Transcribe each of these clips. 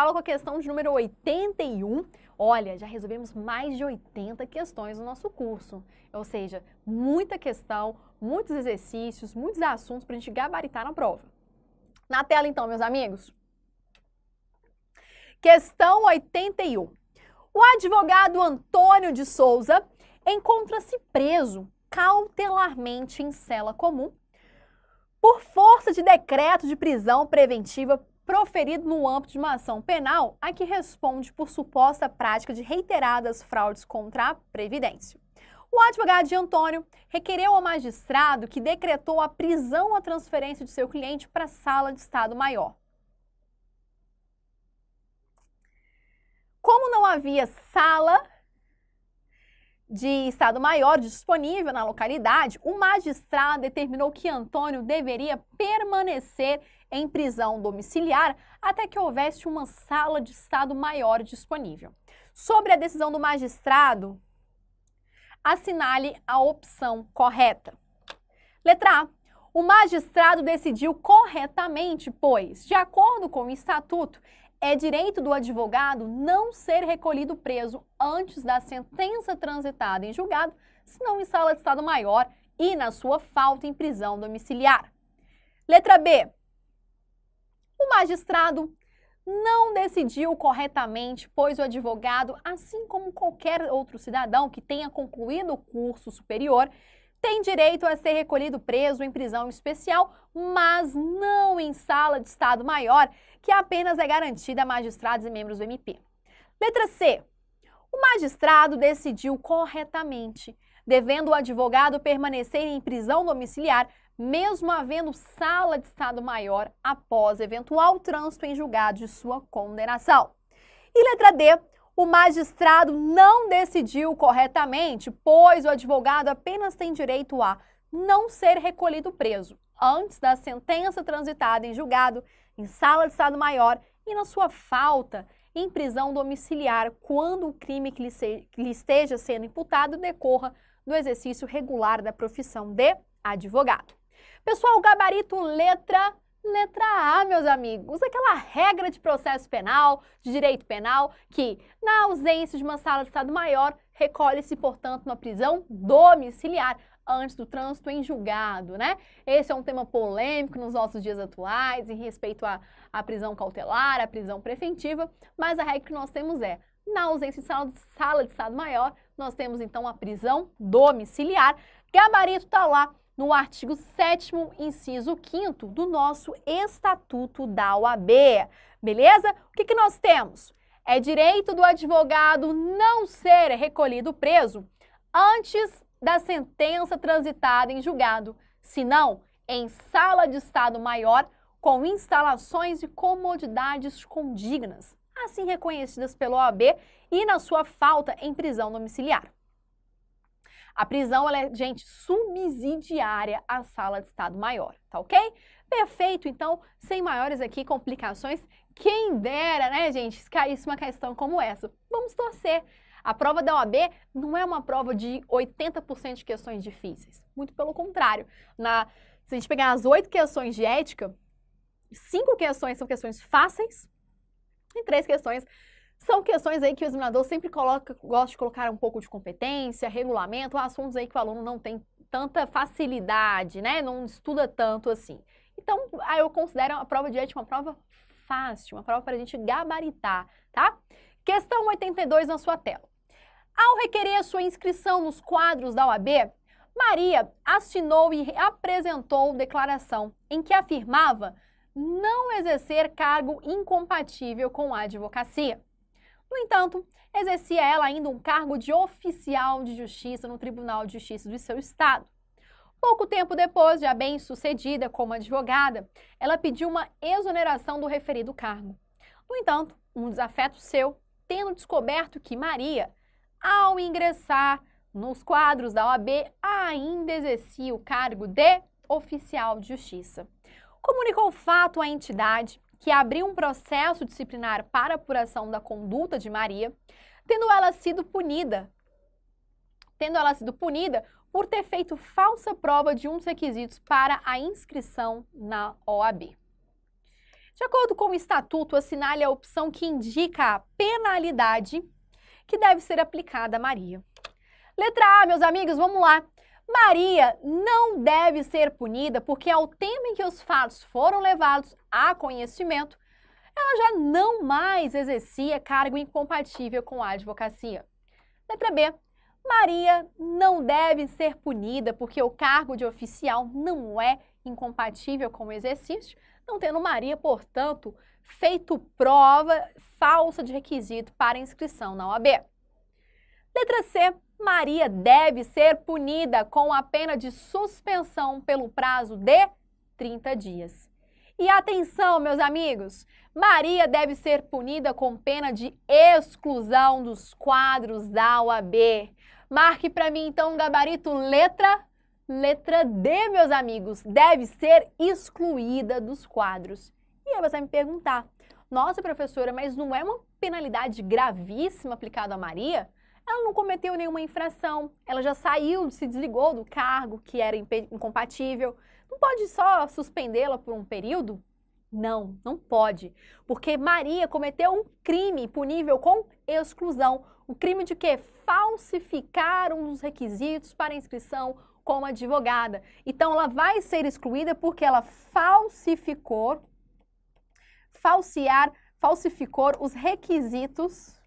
aula com a questão de número 81. Olha, já resolvemos mais de 80 questões no nosso curso. Ou seja, muita questão, muitos exercícios, muitos assuntos para a gente gabaritar na prova. Na tela então, meus amigos. Questão 81. O advogado Antônio de Souza encontra-se preso cautelarmente em cela comum por força de decreto de prisão preventiva proferido no âmbito de uma ação penal a que responde por suposta prática de reiteradas fraudes contra a Previdência. O advogado de Antônio requereu ao magistrado que decretou a prisão ou a transferência de seu cliente para a sala de Estado Maior. Como não havia sala de Estado Maior disponível na localidade, o magistrado determinou que Antônio deveria permanecer em prisão domiciliar até que houvesse uma sala de Estado Maior disponível. Sobre a decisão do magistrado, assinale a opção correta. Letra A. O magistrado decidiu corretamente, pois, de acordo com o estatuto, é direito do advogado não ser recolhido preso antes da sentença transitada em julgado, senão em sala de Estado Maior e, na sua falta, em prisão domiciliar. Letra B. O magistrado não decidiu corretamente, pois o advogado, assim como qualquer outro cidadão que tenha concluído o curso superior, tem direito a ser recolhido preso em prisão especial, mas não em sala de Estado Maior, que apenas é garantida a magistrados e membros do MP. Letra C. O magistrado decidiu corretamente, devendo o advogado permanecer em prisão domiciliar, mesmo havendo sala de Estado Maior após eventual trânsito em julgado de sua condenação. E letra D. O magistrado não decidiu corretamente, pois o advogado apenas tem direito a não ser recolhido preso antes da sentença transitada em julgado, em sala de Estado Maior e, na sua falta, em prisão domiciliar quando o crime que lhe esteja sendo imputado decorra do exercício regular da profissão de advogado. Pessoal, o gabarito letra A, meus amigos, aquela regra de processo penal, de direito penal, que, na ausência de uma sala de Estado Maior, recolhe-se, portanto, na prisão domiciliar antes do trânsito em julgado, né? Esse é um tema polêmico nos nossos dias atuais, em respeito à prisão cautelar, à prisão preventiva, mas a regra que nós temos é, na ausência de sala de Estado Maior, nós temos, então, a prisão domiciliar. Gabarito está lá no artigo 7º, inciso 5º do nosso Estatuto da OAB, beleza? O que nós temos? É direito do advogado não ser recolhido preso antes da sentença transitada em julgado, senão em sala de Estado Maior com instalações e comodidades condignas, assim reconhecidas pela OAB e, na sua falta, em prisão domiciliar. A prisão, ela é, gente, subsidiária à sala de Estado Maior, tá ok? Perfeito, então, sem maiores aqui complicações, quem dera, né, gente, se caísse uma questão como essa. Vamos torcer. A prova da OAB não é uma prova de 80% de questões difíceis, muito pelo contrário. Se a gente pegar as 8 questões de ética, 5 questões são questões fáceis e 3 questões são questões aí que o examinador sempre gosta de colocar um pouco de competência, regulamento, assuntos aí que o aluno não tem tanta facilidade, né? Não estuda tanto assim. Então, aí eu considero a prova de ética uma prova fácil, uma prova para a gente gabaritar, tá? Questão 82 na sua tela. Ao requerer a sua inscrição nos quadros da OAB, Maria assinou e apresentou declaração em que afirmava não exercer cargo incompatível com a advocacia. No entanto, exercia ela ainda um cargo de oficial de justiça no Tribunal de Justiça do seu estado. Pouco tempo depois, já bem-sucedida como advogada, ela pediu uma exoneração do referido cargo. No entanto, um desafeto seu, tendo descoberto que Maria, ao ingressar nos quadros da OAB, ainda exercia o cargo de oficial de justiça. Comunicou o fato à entidade, que abriu um processo disciplinar para apuração da conduta de Maria, tendo ela sido punida por ter feito falsa prova de um dos requisitos para a inscrição na OAB. De acordo com o estatuto, assinale a opção que indica a penalidade que deve ser aplicada a Maria. Letra A, meus amigos, vamos lá. Maria não deve ser punida porque ao tempo em que os fatos foram levados a conhecimento, ela já não mais exercia cargo incompatível com a advocacia. Letra B. Maria não deve ser punida porque o cargo de oficial não é incompatível com o exercício, não tendo Maria, portanto, feito prova falsa de requisito para inscrição na OAB. Letra C. Maria deve ser punida com a pena de suspensão pelo prazo de 30 dias. E atenção, meus amigos, Maria deve ser punida com pena de exclusão dos quadros da OAB. Marque para mim, então, o gabarito letra D, meus amigos, deve ser excluída dos quadros. E aí você vai me perguntar, nossa, professora, mas não é uma penalidade gravíssima aplicada a Maria? Ela não cometeu nenhuma infração, ela já saiu, se desligou do cargo que era incompatível. Não pode só suspendê-la por um período? Não, não pode, porque Maria cometeu um crime punível com exclusão. O crime de quê? Falsificar um dos requisitos para inscrição como advogada. Então, ela vai ser excluída porque ela falsificou os requisitos,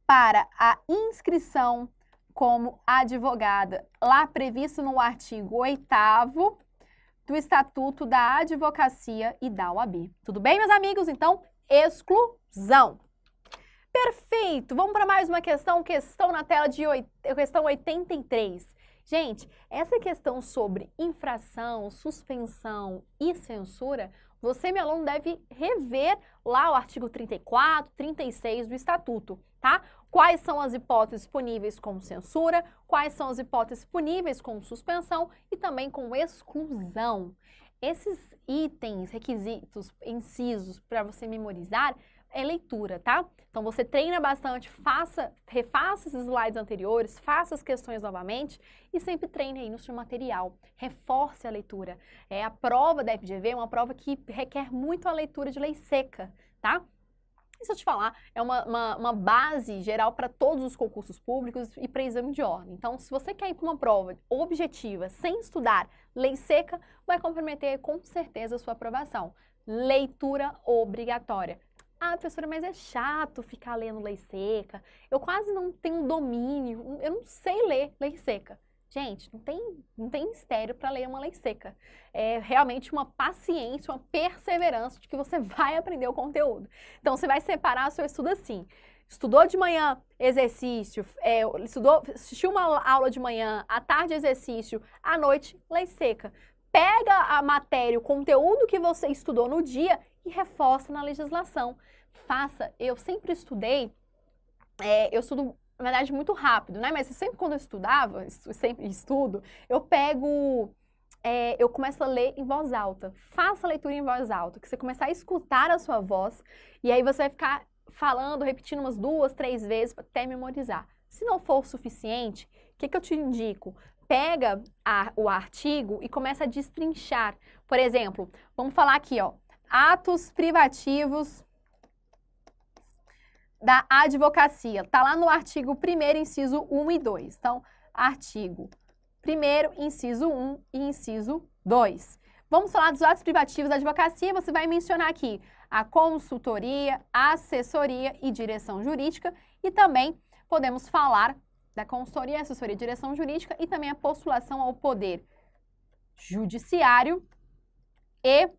para a inscrição como advogada, lá previsto no artigo 8º do Estatuto da Advocacia e da OAB. Tudo bem, meus amigos? Então, exclusão. Perfeito! Vamos para mais uma questão na tela de questão 83. Gente, essa questão sobre infração, suspensão e censura, você, meu aluno, deve rever lá o artigo 34, 36 do Estatuto, tá? Quais são as hipóteses puníveis com censura, quais são as hipóteses puníveis com suspensão e também com exclusão. Esses itens, requisitos, incisos para você memorizar é leitura, tá? Então você treina bastante, refaça esses slides anteriores, faça as questões novamente e sempre treine aí no seu material. Reforce a leitura. A prova da FGV é uma prova que requer muito a leitura de lei seca, tá? E se eu te falar, é uma base geral para todos os concursos públicos e para exame de ordem. Então, se você quer ir para uma prova objetiva sem estudar lei seca, vai comprometer com certeza a sua aprovação. Leitura obrigatória. Ah, professora, mas é chato ficar lendo lei seca, eu quase não tenho domínio, eu não sei ler lei seca. Gente, não tem mistério para ler uma lei seca. É realmente uma paciência, uma perseverança de que você vai aprender o conteúdo. Então, você vai separar o seu estudo assim. Estudou de manhã, exercício, assistiu uma aula de manhã, à tarde exercício, à noite, lei seca. Pega a matéria, o conteúdo que você estudou no dia e reforça na legislação. Eu sempre estudei, eu estudo, na verdade, muito rápido, né? Mas sempre quando eu estudava, sempre estudo, eu começo a ler em voz alta. Faça a leitura em voz alta, que você começar a escutar a sua voz e aí você vai ficar falando, repetindo umas 2, 3 vezes até memorizar. Se não for o suficiente, o que eu te indico? Pega o artigo e começa a destrinchar. Por exemplo, vamos falar aqui, ó, atos privativos da advocacia. Tá lá no artigo 1º, inciso 1 e 2. Então, artigo 1º, inciso 1 e inciso 2. Vamos falar dos atos privativos da advocacia. Você vai mencionar aqui a consultoria, assessoria e direção jurídica. E também podemos falar da consultoria, assessoria e direção jurídica e também a postulação ao poder judiciário e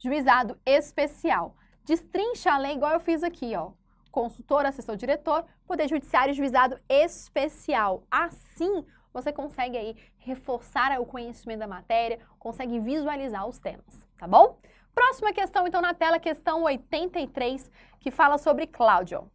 juizado especial. Destrincha a lei igual eu fiz aqui, ó. Consultor, assessor, diretor, poder judiciário e juizado especial. Assim, você consegue aí reforçar o conhecimento da matéria, consegue visualizar os temas, tá bom? Próxima questão, então, na tela, questão 83, que fala sobre Cláudio.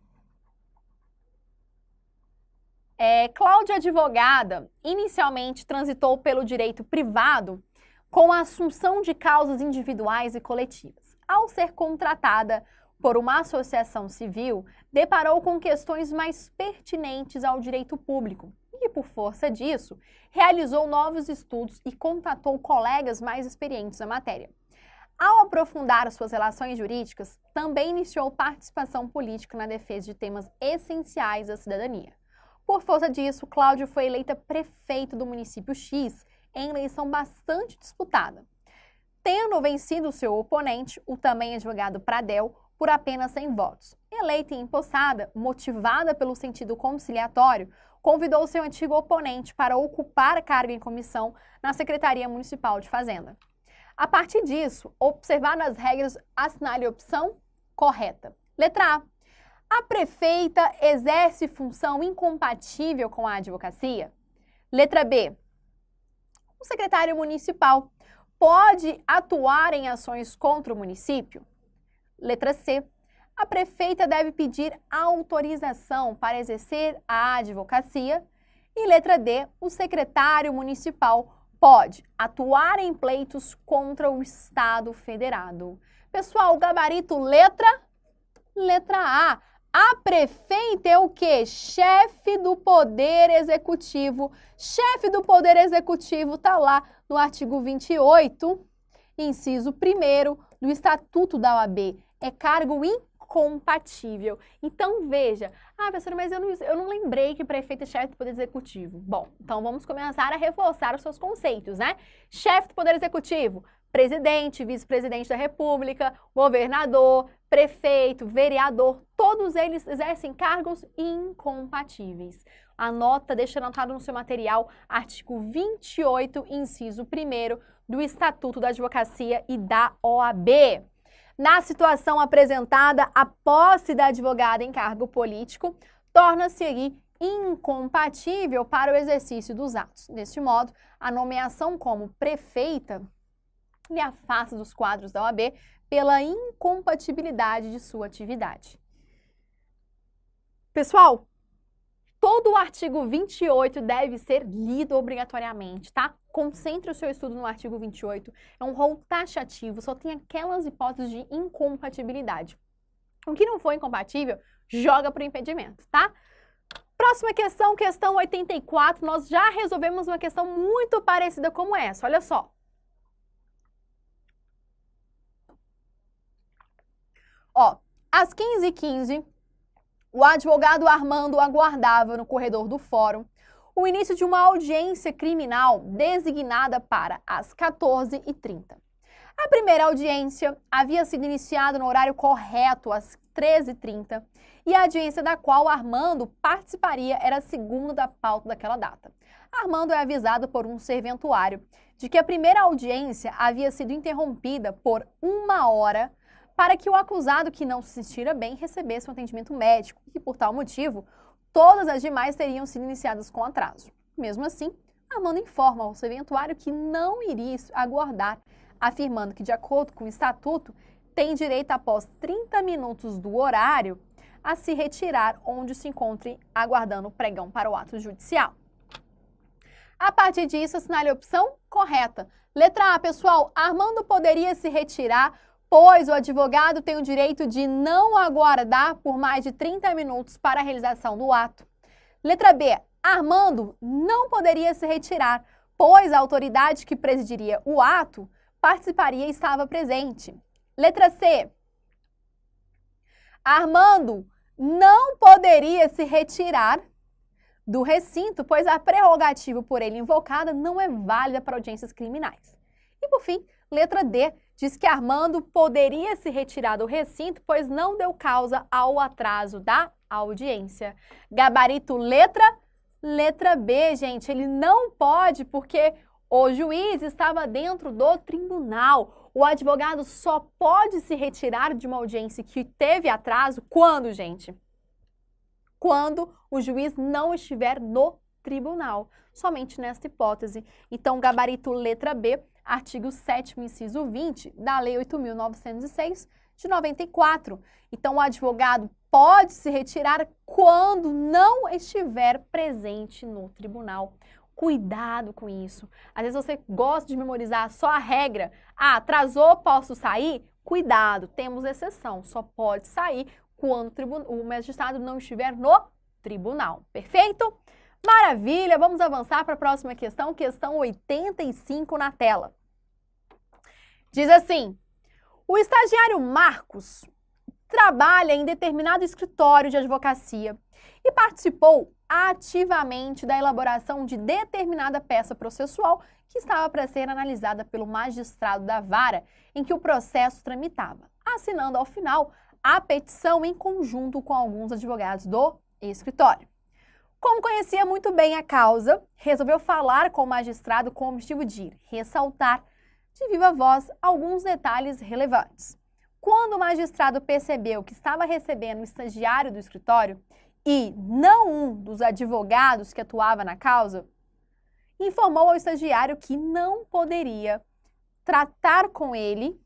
Cláudia, advogada, inicialmente transitou pelo direito privado com a assunção de causas individuais e coletivas. Ao ser contratada por uma associação civil, deparou com questões mais pertinentes ao direito público. E e, por força disso, realizou novos estudos e contatou colegas mais experientes na matéria. Ao aprofundar suas relações jurídicas, também iniciou participação política na defesa de temas essenciais à cidadania. Por força disso, Cláudio foi eleita prefeito do município X em eleição bastante disputada, tendo vencido seu oponente, o também advogado Pradel, por apenas 100 votos. Eleita e empossada, motivada pelo sentido conciliatório, convidou seu antigo oponente para ocupar cargo em comissão na Secretaria Municipal de Fazenda. A partir disso, observando as regras, assinale a opção correta. Letra A. A prefeita exerce função incompatível com a advocacia? Letra B. O secretário municipal pode atuar em ações contra o município? Letra C. A prefeita deve pedir autorização para exercer a advocacia? E letra D. O secretário municipal pode atuar em pleitos contra o Estado federado. Pessoal, gabarito letra A. A prefeita é o quê? Chefe do Poder Executivo. Chefe do Poder Executivo está lá no artigo 28, inciso 1º do Estatuto da OAB. É cargo incompatível. Então, veja. Ah, professora, mas eu não lembrei que prefeito é chefe do Poder Executivo. Bom, então vamos começar a reforçar os seus conceitos, né? Chefe do Poder Executivo, presidente, vice-presidente da República, governador, prefeito, vereador, todos eles exercem cargos incompatíveis. Anota, deixa anotado no seu material, artigo 28, inciso 1º do Estatuto da Advocacia e da OAB. Na situação apresentada, a posse da advogada em cargo político torna-se aí incompatível para o exercício dos atos. Deste modo, a nomeação como prefeita lhe afasta dos quadros da OAB pela incompatibilidade de sua atividade. Pessoal, todo o artigo 28 deve ser lido obrigatoriamente, tá? Concentre o seu estudo no artigo 28. É um rol taxativo, só tem aquelas hipóteses de incompatibilidade. O que não for incompatível, joga para o impedimento, tá? Próxima questão, questão 84. Nós já resolvemos uma questão muito parecida como essa. Olha só. Ó, às 15h15, o advogado Armando aguardava no corredor do fórum o início de uma audiência criminal designada para as 14h30. A primeira audiência havia sido iniciada no horário correto, às 13h30, e a audiência da qual Armando participaria era a segunda da pauta daquela data. Armando é avisado por um serventuário de que a primeira audiência havia sido interrompida por 1 hora para que o acusado que não se sentira bem recebesse um atendimento médico e, por tal motivo, todas as demais teriam sido iniciadas com atraso. Mesmo assim, Armando informa ao serventuário que não iria aguardar, afirmando que, de acordo com o estatuto, tem direito, após 30 minutos do horário, a se retirar onde se encontre aguardando o pregão para o ato judicial. A partir disso, assinale a opção correta. Letra A, pessoal, Armando poderia se retirar, pois o advogado tem o direito de não aguardar por mais de 30 minutos para a realização do ato. Letra B, Armando não poderia se retirar, pois a autoridade que presidiria o ato participaria e estava presente. Letra C, Armando não poderia se retirar do recinto, pois a prerrogativa por ele invocada não é válida para audiências criminais. E, por fim, letra D, diz que Armando poderia se retirar do recinto, pois não deu causa ao atraso da audiência. Gabarito letra B, gente, ele não pode porque o juiz estava dentro do tribunal. O advogado só pode se retirar de uma audiência que teve atraso quando, gente? Quando o juiz não estiver no tribunal. Somente nesta hipótese. Então, gabarito letra B, artigo 7º, inciso 20 da Lei 8.906 de 94. Então, o advogado pode se retirar quando não estiver presente no tribunal. Cuidado com isso. Às vezes você gosta de memorizar só a regra. Ah, atrasou, posso sair? Cuidado, temos exceção. Só pode sair quando o magistrado não estiver no tribunal. Perfeito? Maravilha, vamos avançar para a próxima questão, questão 85 na tela. Diz assim, o estagiário Marcos trabalha em determinado escritório de advocacia e participou ativamente da elaboração de determinada peça processual que estava para ser analisada pelo magistrado da vara em que o processo tramitava, assinando ao final a petição em conjunto com alguns advogados do escritório. Como conhecia muito bem a causa, resolveu falar com o magistrado com o objetivo de ressaltar de viva voz alguns detalhes relevantes. Quando o magistrado percebeu que estava recebendo um estagiário do escritório e não um dos advogados que atuava na causa, informou ao estagiário que não poderia tratar com ele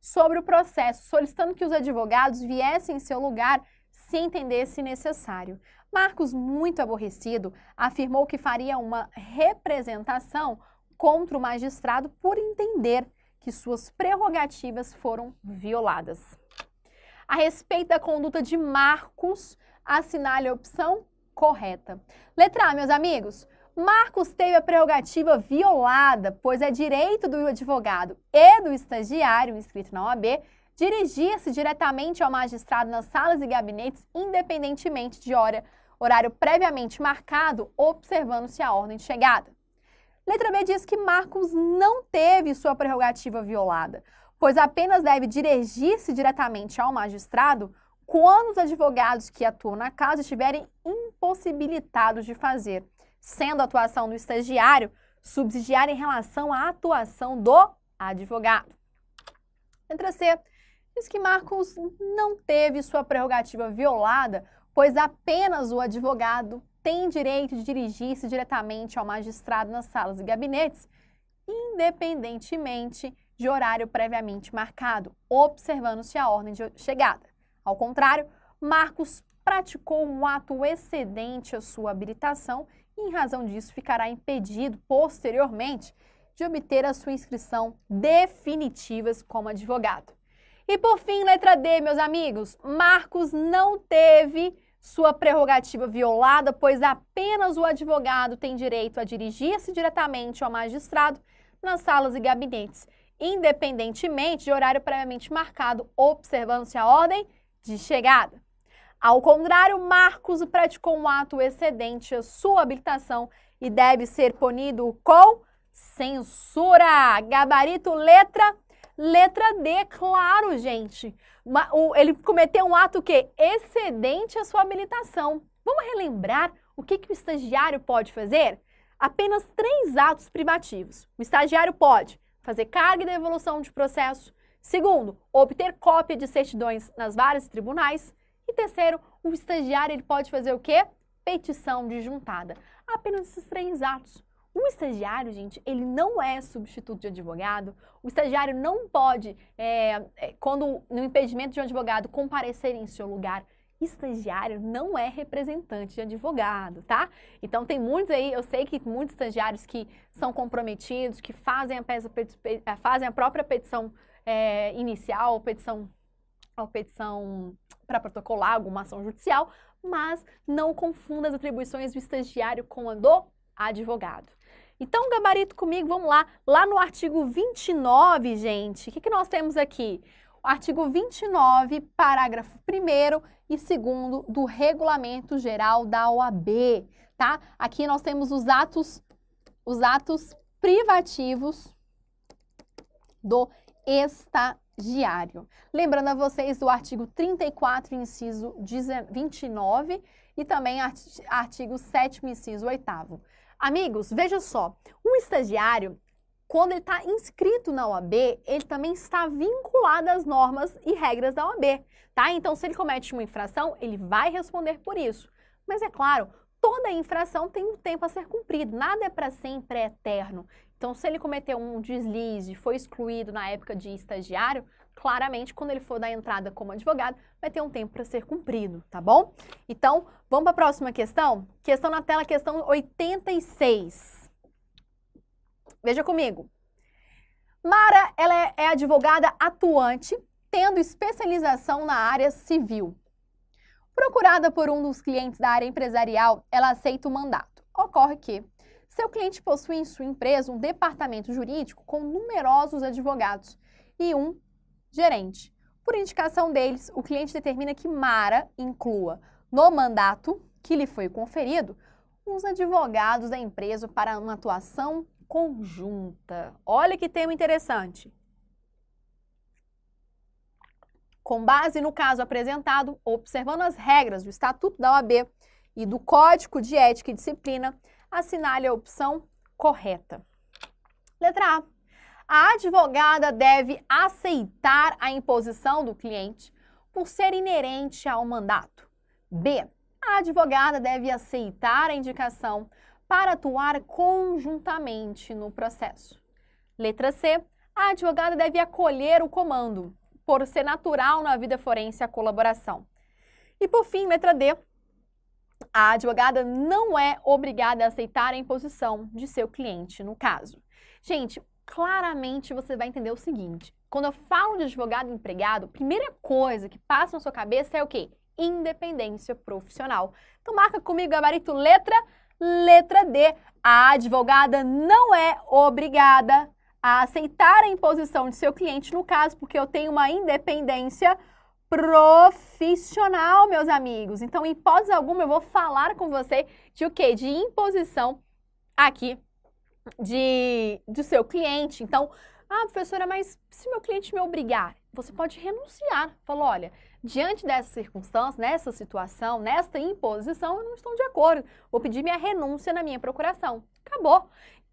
sobre o processo, solicitando que os advogados viessem em seu lugar se entendesse necessário. Marcos, muito aborrecido, afirmou que faria uma representação contra o magistrado por entender que suas prerrogativas foram violadas. A respeito da conduta de Marcos, assinale a opção correta. Letra A, meus amigos. Marcos teve a prerrogativa violada, pois é direito do advogado e do estagiário inscrito na OAB dirigir-se diretamente ao magistrado nas salas e gabinetes, independentemente de horário previamente marcado, observando-se a ordem de chegada. Letra B diz que Marcos não teve sua prerrogativa violada, pois apenas deve dirigir-se diretamente ao magistrado quando os advogados que atuam na casa estiverem impossibilitados de fazer, sendo a atuação do estagiário subsidiária em relação à atuação do advogado. Letra C diz que Marcos não teve sua prerrogativa violada, pois apenas o advogado tem direito de dirigir-se diretamente ao magistrado nas salas e gabinetes, independentemente de horário previamente marcado, observando-se a ordem de chegada. Ao contrário, Marcos praticou um ato excedente à sua habilitação e, em razão disso, ficará impedido, posteriormente, de obter a sua inscrição definitiva como advogado. E, por fim, letra D, meus amigos, Marcos não teve sua prerrogativa violada, pois apenas o advogado tem direito a dirigir-se diretamente ao magistrado nas salas e gabinetes, independentemente de horário previamente marcado, observando-se a ordem de chegada. Ao contrário, Marcos praticou um ato excedente à sua habilitação e deve ser punido com censura. Gabarito letra D, claro, gente. Ele cometeu um ato que excedente à sua habilitação. Vamos relembrar o que o estagiário pode fazer? Apenas 3 atos privativos. O estagiário pode fazer carga e devolução de processo. Segundo, obter cópia de certidões nas varas e tribunais. E terceiro, o estagiário ele pode fazer o quê? Petição de juntada. Apenas esses 3 atos. O estagiário, gente, ele não é substituto de advogado. O estagiário não pode, quando no impedimento de um advogado, comparecer em seu lugar. Estagiário não é representante de advogado, tá? Então tem muitos aí, eu sei que muitos estagiários que são comprometidos, que fazem a própria petição inicial, ou petição para protocolar alguma ação judicial, mas não confunda as atribuições do estagiário com a do advogado. Então, gabarito comigo, vamos lá. Lá no artigo 29, gente, o que nós temos aqui? O artigo 29, parágrafo 1º e 2º do Regulamento Geral da OAB, tá? Aqui nós temos os atos privativos do estagiário. Lembrando a vocês do artigo 34, inciso 29 e também artigo 7º, inciso 8º. Amigos, veja só, o estagiário, quando ele está inscrito na OAB, ele também está vinculado às normas e regras da OAB, tá? Então, se ele comete uma infração, ele vai responder por isso. Mas é claro, toda infração tem um tempo a ser cumprido, nada é para sempre eterno. Então, se ele cometeu um deslize, foi excluído na época de estagiário, claramente, quando ele for dar entrada como advogado, vai ter um tempo para ser cumprido, tá bom? Então, vamos para a próxima questão? Questão na tela, questão 86. Veja comigo. Mara, ela é advogada atuante, tendo especialização na área civil. Procurada por um dos clientes da área empresarial, ela aceita o mandato. ocorre que seu cliente possui em sua empresa um departamento jurídico com numerosos advogados e um gerente. Por indicação deles, o cliente determina que Mara inclua no mandato que lhe foi conferido os advogados da empresa para uma atuação conjunta. Olha que tema interessante. Com base no caso apresentado, observando as regras do Estatuto da OAB e do Código de Ética e Disciplina, assinale a opção correta. Letra A. A advogada deve aceitar a imposição do cliente por ser inerente ao mandato. B. A advogada deve aceitar a indicação para atuar conjuntamente no processo. Letra C. A advogada deve acolher o comando, por ser natural na vida forense a colaboração. E por fim, letra D. A advogada não é obrigada a aceitar a imposição de seu cliente, no caso. Gente, claramente você vai entender o seguinte. Quando eu falo de advogado empregado, a primeira coisa que passa na sua cabeça é o quê? Independência profissional. Então marca comigo, gabarito, letra D. A advogada não é obrigada a aceitar a imposição de seu cliente, no caso, porque eu tenho uma independência profissional, meus amigos. Então, em hipótese alguma, eu vou falar com você de o quê? De imposição aqui de seu cliente. Então, professora, mas se meu cliente me obrigar, você pode renunciar. Falou, olha, diante dessa circunstância, nessa situação, nesta imposição, eu não estou de acordo. Vou pedir minha renúncia na minha procuração. Acabou.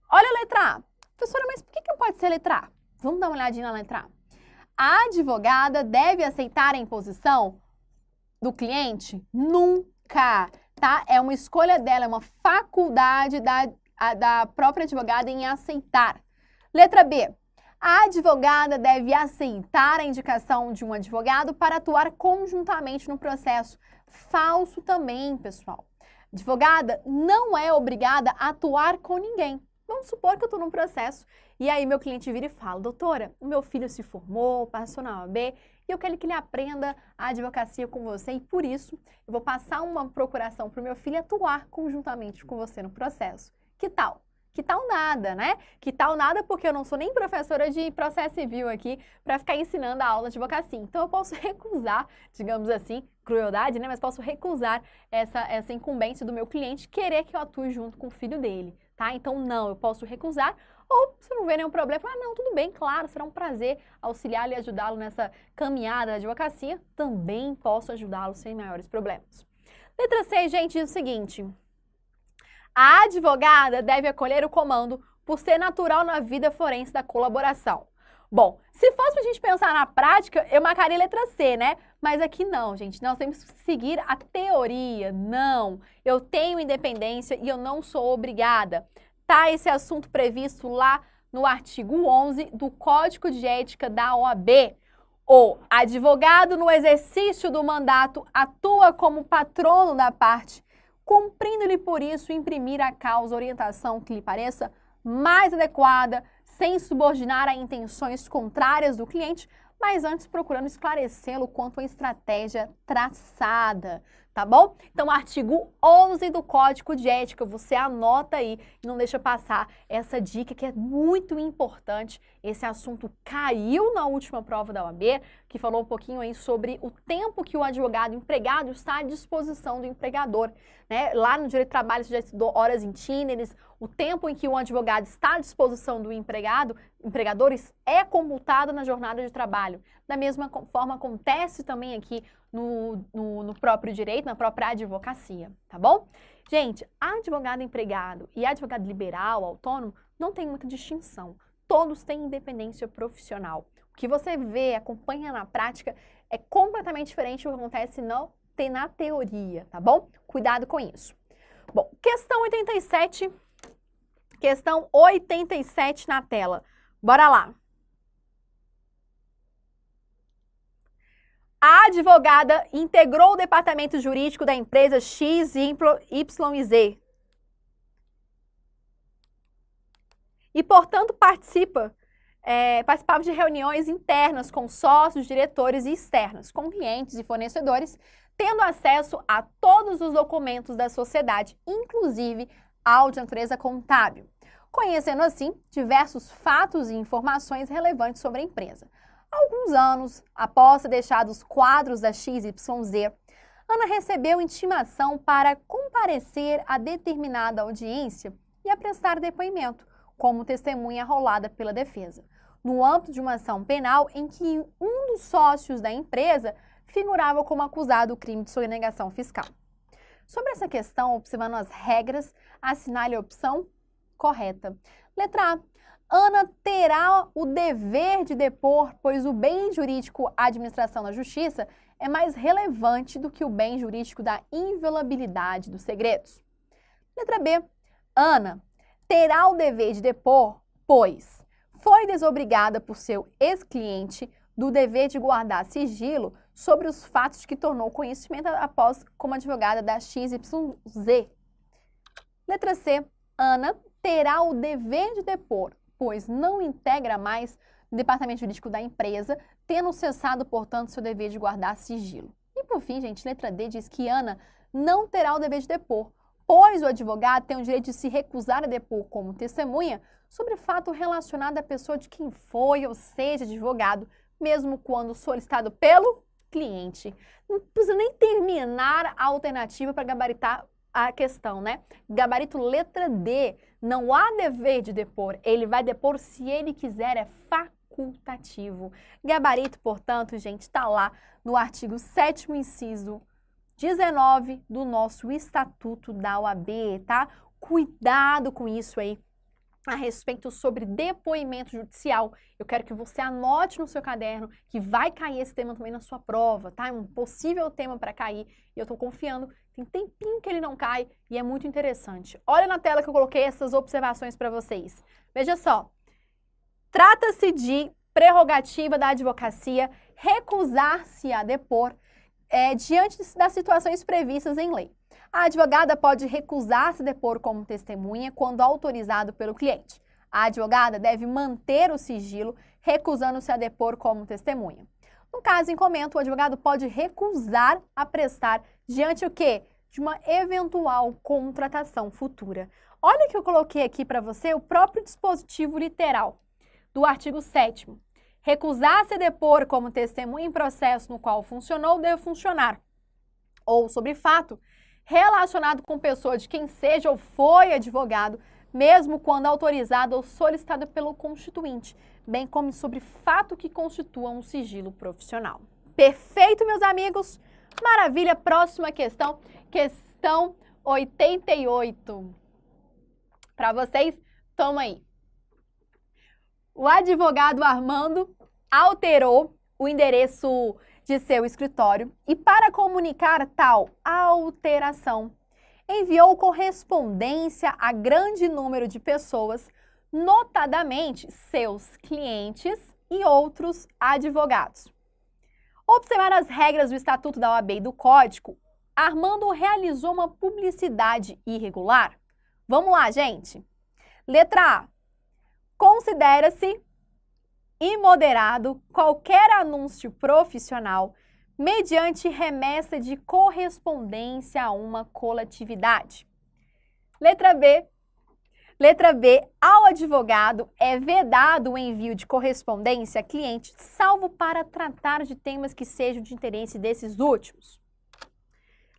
Olha a letra A. Professora, mas por que não pode ser letra A? Vamos dar uma olhadinha na letra A. A advogada deve aceitar a imposição do cliente? Nunca, tá? É uma escolha dela, é uma faculdade da própria advogada em aceitar. Letra B. A advogada deve aceitar a indicação de um advogado para atuar conjuntamente no processo. Falso também, pessoal. Advogada não é obrigada a atuar com ninguém. Vamos supor que eu estou num processo e aí meu cliente vira e fala, doutora, o meu filho se formou, passou na OAB e eu quero que ele aprenda a advocacia com você e por isso eu vou passar uma procuração para o meu filho atuar conjuntamente com você no processo. Que tal? Que tal nada, né? Que tal nada porque eu não sou nem professora de processo civil aqui para ficar ensinando a aula de advocacia. Então eu posso recusar, digamos assim, crueldade, né? Mas posso recusar essa incumbência do meu cliente querer que eu atue junto com o filho dele. Tá? Então, não, eu posso recusar, ou se não vê nenhum problema, não, tudo bem, claro, será um prazer auxiliá-lo e ajudá-lo nessa caminhada da advocacia, também posso ajudá-lo sem maiores problemas. Letra C, gente, diz o seguinte, a advogada deve acolher o comando por ser natural na vida forense da colaboração. Bom, se fosse pra gente pensar na prática, eu marcaria letra C, né? Mas aqui não, gente, nós temos que seguir a teoria, não. Eu tenho independência e eu não sou obrigada. Tá esse assunto previsto lá no artigo 11 do Código de Ética da OAB. O advogado no exercício do mandato atua como patrono da parte, cumprindo-lhe por isso imprimir à causa orientação que lhe pareça mais adequada, sem subordinar a intenções contrárias do cliente, mas antes procurando esclarecê-lo quanto à estratégia traçada, tá bom? Então, artigo 11 do Código de Ética, você anota aí e não deixa passar essa dica que é muito importante. Esse assunto caiu na última prova da OAB, que falou um pouquinho aí sobre o tempo que o advogado empregado está à disposição do empregador, né? Lá no Direito do Trabalho você já estudou horas itinerares, o tempo em que o advogado está à disposição do empregadores é computado na jornada de trabalho. Da mesma forma acontece também aqui no próprio direito, na própria advocacia, tá bom? Gente, advogado empregado e advogado liberal, autônomo, não tem muita distinção. Todos têm independência profissional. O que você vê, acompanha na prática, é completamente diferente do que acontece na teoria, tá bom? Cuidado com isso. Bom, questão 87. Questão 87 na tela. Bora lá. A advogada integrou o departamento jurídico da empresa X, Y e Z. E, portanto, participava de reuniões internas com sócios, diretores e externas, com clientes e fornecedores, tendo acesso a todos os documentos da sociedade, inclusive ao de natureza contábil, conhecendo assim diversos fatos e informações relevantes sobre a empresa. Há alguns anos, após ter deixado os quadros da XYZ, Ana recebeu intimação para comparecer a determinada audiência e a prestar depoimento, como testemunha arrolada pela defesa, no âmbito de uma ação penal em que um dos sócios da empresa figurava como acusado do crime de sonegação fiscal. Sobre essa questão, observando as regras, assinale a opção correta. Letra A. Ana terá o dever de depor, pois o bem jurídico à administração da justiça é mais relevante do que o bem jurídico da inviolabilidade dos segredos. Letra B. Ana terá o dever de depor, pois foi desobrigada por seu ex-cliente do dever de guardar sigilo sobre os fatos de que tornou conhecimento após como advogada da XYZ. Letra C. Ana terá o dever de depor, pois não integra mais o departamento jurídico da empresa, tendo cessado, portanto, seu dever de guardar sigilo. E por fim, gente, letra D diz que Ana não terá o dever de depor, pois o advogado tem o direito de se recusar a depor como testemunha sobre fato relacionado à pessoa de quem foi, ou seja, advogado, mesmo quando solicitado pelo cliente. Não precisa nem terminar a alternativa para gabaritar a questão, né? Gabarito letra D, não há dever de depor, ele vai depor se ele quiser, é facultativo. Gabarito, portanto, gente, está lá no artigo 7º, inciso 19 do nosso Estatuto da OAB, tá? Cuidado com isso aí a respeito sobre depoimento judicial. Eu quero que você anote no seu caderno que vai cair esse tema também na sua prova, tá? É um possível tema para cair e eu estou confiando. Tem tempinho que ele não cai e é muito interessante. Olha na tela que eu coloquei essas observações para vocês. Veja só. Trata-se de prerrogativa da advocacia recusar-se a depor diante das situações previstas em lei. A advogada pode recusar-se a depor como testemunha quando autorizado pelo cliente. A advogada deve manter o sigilo, recusando-se a depor como testemunha. No caso em comento, o advogado pode recusar a prestar diante o quê? De uma eventual contratação futura. Olha que eu coloquei aqui para você o próprio dispositivo literal do artigo 7º. Recusar-se a depor como testemunha em processo no qual funcionou ou deve funcionar, ou sobre fato relacionado com pessoa de quem seja ou foi advogado, mesmo quando autorizado ou solicitado pelo constituinte, bem como sobre fato que constitua um sigilo profissional. Perfeito, meus amigos? Maravilha, próxima questão, questão 88. Para vocês, toma aí. O advogado Armando alterou o endereço de seu escritório e, para comunicar tal alteração, enviou correspondência a grande número de pessoas, notadamente seus clientes e outros advogados. Observar as regras do Estatuto da OAB e do Código, Armando realizou uma publicidade irregular? Vamos lá, gente. Letra A. Considera-se imoderado qualquer anúncio profissional mediante remessa de correspondência a uma coletividade. Letra B. Letra B. Ao advogado é vedado o envio de correspondência a cliente, salvo para tratar de temas que sejam de interesse desses últimos.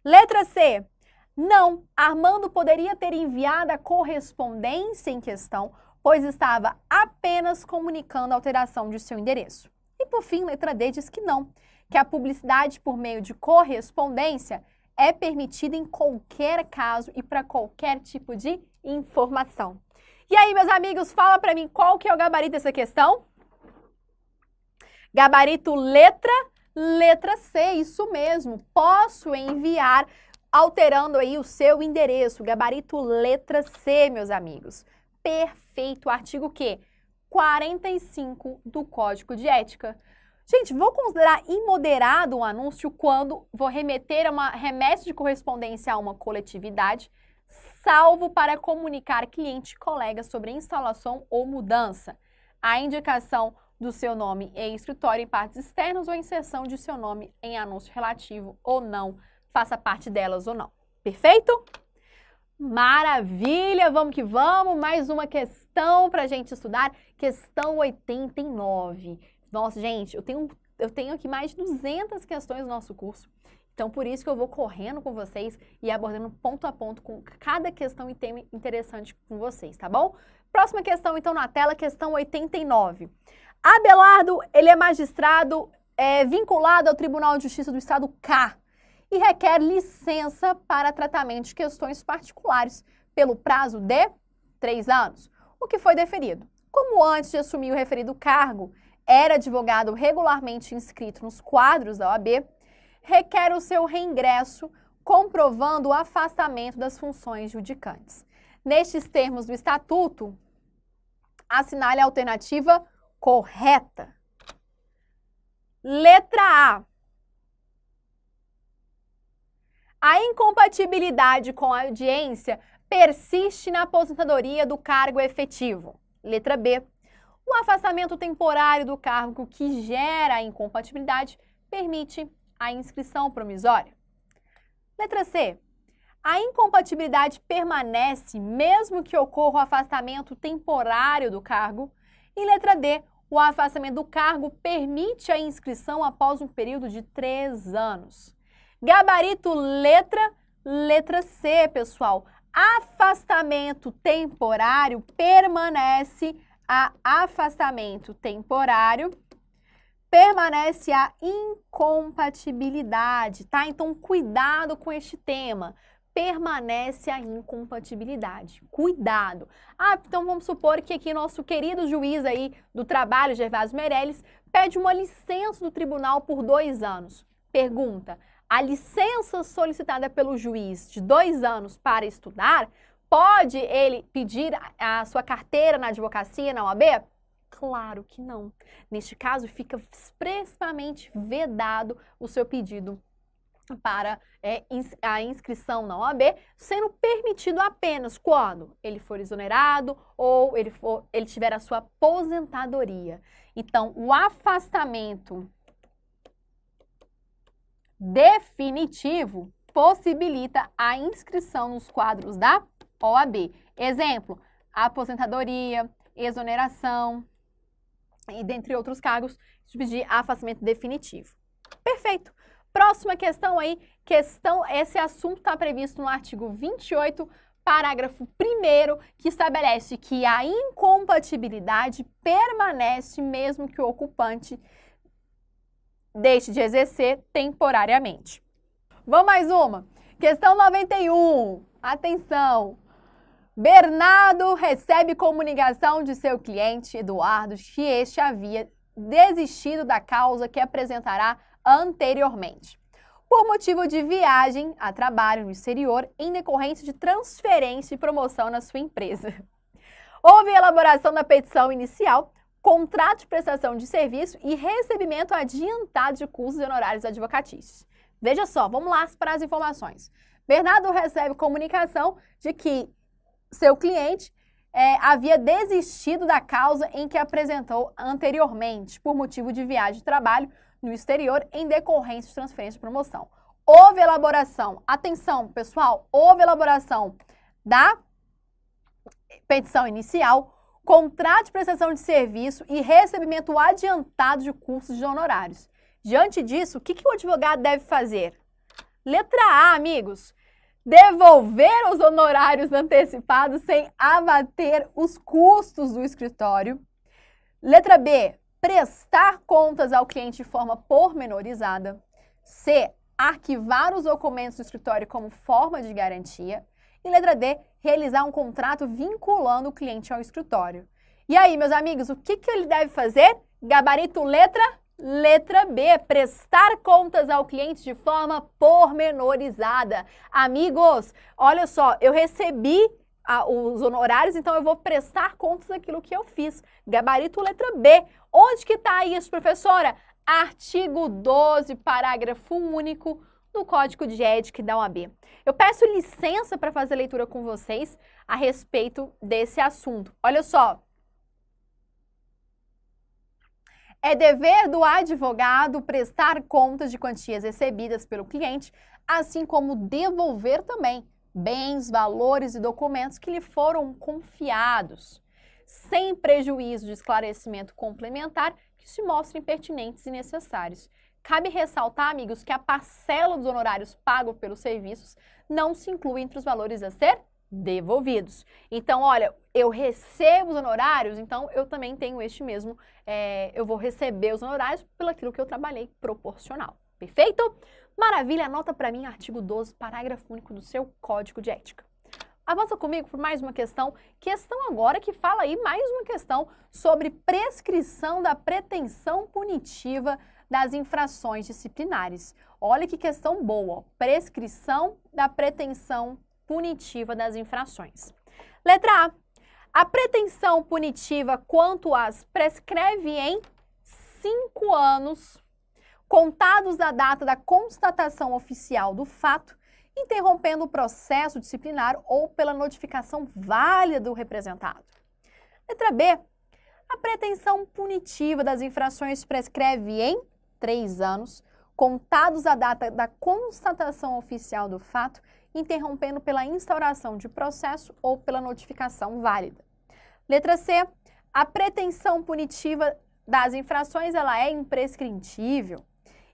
Letra C. Não, Armando poderia ter enviado a correspondência em questão, pois estava apenas comunicando a alteração de seu endereço. E por fim, letra D diz que não, que a publicidade por meio de correspondência é permitida em qualquer caso e para qualquer tipo de informação. E aí, meus amigos, fala para mim qual que é o gabarito dessa questão? Gabarito letra C, isso mesmo. Posso enviar alterando aí o seu endereço. Gabarito letra C, meus amigos. Perfeito. Artigo quê? 45 do Código de Ética. Gente, vou considerar imoderado um anúncio quando vou remeter a uma remessa de correspondência a uma coletividade, salvo para comunicar cliente e colega sobre instalação ou mudança, a indicação do seu nome em escritório em partes externas ou a inserção de seu nome em anúncio relativo ou não, faça parte delas ou não. Perfeito? Maravilha, vamos que vamos. Mais uma questão para a gente estudar. Questão 89. Nossa, gente, eu tenho aqui mais de 200 questões no nosso curso. Então, por isso que eu vou correndo com vocês e abordando ponto a ponto com cada questão e tema interessante com vocês, tá bom? Próxima questão, então, na tela, questão 89. Abelardo, ele é magistrado vinculado ao Tribunal de Justiça do Estado K e requer licença para tratamento de questões particulares pelo prazo de 3 anos, o que foi deferido. Como antes de assumir o referido cargo, era advogado regularmente inscrito nos quadros da OAB, requer o seu reingresso, comprovando o afastamento das funções judicantes. Nestes termos do Estatuto, assinale a alternativa correta. Letra A. A incompatibilidade com a audiência persiste na aposentadoria do cargo efetivo. Letra B. O afastamento temporário do cargo que gera a incompatibilidade permite a inscrição provisória. Letra C. A incompatibilidade permanece mesmo que ocorra o afastamento temporário do cargo. E letra D. O afastamento do cargo permite a inscrição após um período de 3 anos. Gabarito letra C, pessoal. Afastamento temporário permanece afastamento temporário, permanece a incompatibilidade, tá? Então, cuidado com este tema. Permanece a incompatibilidade. Cuidado. Então vamos supor que aqui nosso querido juiz aí do trabalho, Gervásio Meirelles, pede uma licença do tribunal por 2 anos. Pergunta, a licença solicitada pelo juiz de 2 anos para estudar, pode ele pedir a sua carteira na advocacia, na OAB? Claro que não. Neste caso, fica expressamente vedado o seu pedido para a inscrição na OAB, sendo permitido apenas quando ele for exonerado ou ele tiver a sua aposentadoria. Então, o afastamento definitivo possibilita a inscrição nos quadros da OAB. Exemplo, aposentadoria, exoneração e dentre outros cargos, pedir afastamento definitivo. Perfeito. Próxima questão aí, esse assunto está previsto no artigo 28, parágrafo 1º, que estabelece que a incompatibilidade permanece mesmo que o ocupante deixe de exercer temporariamente. Vamos mais uma. Questão 91. Atenção. Bernardo recebe comunicação de seu cliente, Eduardo, que este havia desistido da causa que apresentará anteriormente, por motivo de viagem a trabalho no exterior em decorrência de transferência e promoção na sua empresa. Houve elaboração da petição inicial, contrato de prestação de serviço e recebimento adiantado de custos e honorários advocatícios. Veja só, vamos lá para as informações. Bernardo recebe comunicação de que seu cliente havia desistido da causa em que apresentou anteriormente, por motivo de viagem de trabalho no exterior em decorrência de transferência de promoção. Houve elaboração, atenção pessoal, houve elaboração da petição inicial, contrato de prestação de serviço e recebimento adiantado de custos de honorários. Diante disso, o que o advogado deve fazer? Letra A, amigos, devolver os honorários antecipados sem abater os custos do escritório. Letra B, prestar contas ao cliente de forma pormenorizada. C, arquivar os documentos do escritório como forma de garantia. E letra D, realizar um contrato vinculando o cliente ao escritório. E aí, meus amigos, o que ele deve fazer? Gabarito letra B, prestar contas ao cliente de forma pormenorizada. Amigos, olha só, eu recebi os honorários, então eu vou prestar contas daquilo que eu fiz. Gabarito letra B. Onde que está isso, professora? Artigo 12, parágrafo único do Código de Ética da OAB. Eu peço licença para fazer a leitura com vocês a respeito desse assunto. Olha só. É dever do advogado prestar contas de quantias recebidas pelo cliente, assim como devolver também bens, valores e documentos que lhe foram confiados, sem prejuízo de esclarecimento complementar que se mostrem pertinentes e necessários. Cabe ressaltar, amigos, que a parcela dos honorários pagos pelos serviços não se inclui entre os valores a ser devolvidos. Então, olha, eu recebo os honorários, então eu também tenho este mesmo, eu vou receber os honorários pelo aquilo que eu trabalhei proporcional. Perfeito? Maravilha, anota para mim artigo 12, parágrafo único do seu Código de Ética. Avança comigo por mais uma questão agora que fala aí mais uma questão sobre prescrição da pretensão punitiva das infrações disciplinares. Olha que questão boa, ó. Prescrição da pretensão punitiva das infrações. Letra A. A pretensão punitiva quanto às prescreve em 5 anos, contados da data da constatação oficial do fato, interrompendo o processo disciplinar ou pela notificação válida do representado. Letra B. A pretensão punitiva das infrações prescreve em 3 anos, contados da data da constatação oficial do fato, interrompendo pela instauração de processo ou pela notificação válida. Letra C. A pretensão punitiva das infrações ela é imprescritível.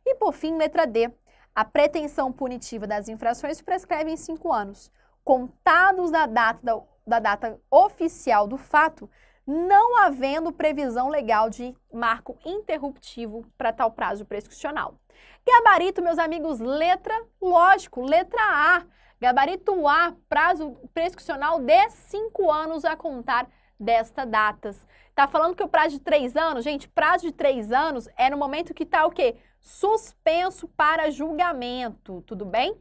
E, por fim, letra D. A pretensão punitiva das infrações prescreve em 5 anos, contados da data oficial do fato, não havendo previsão legal de marco interruptivo para tal prazo prescricional. Gabarito, meus amigos, letra A. Gabarito A, prazo prescricional de 5 anos a contar destas datas. Tá falando que o prazo de 3 anos, gente, prazo de 3 anos é no momento que tá o quê? Suspenso para julgamento, tudo bem?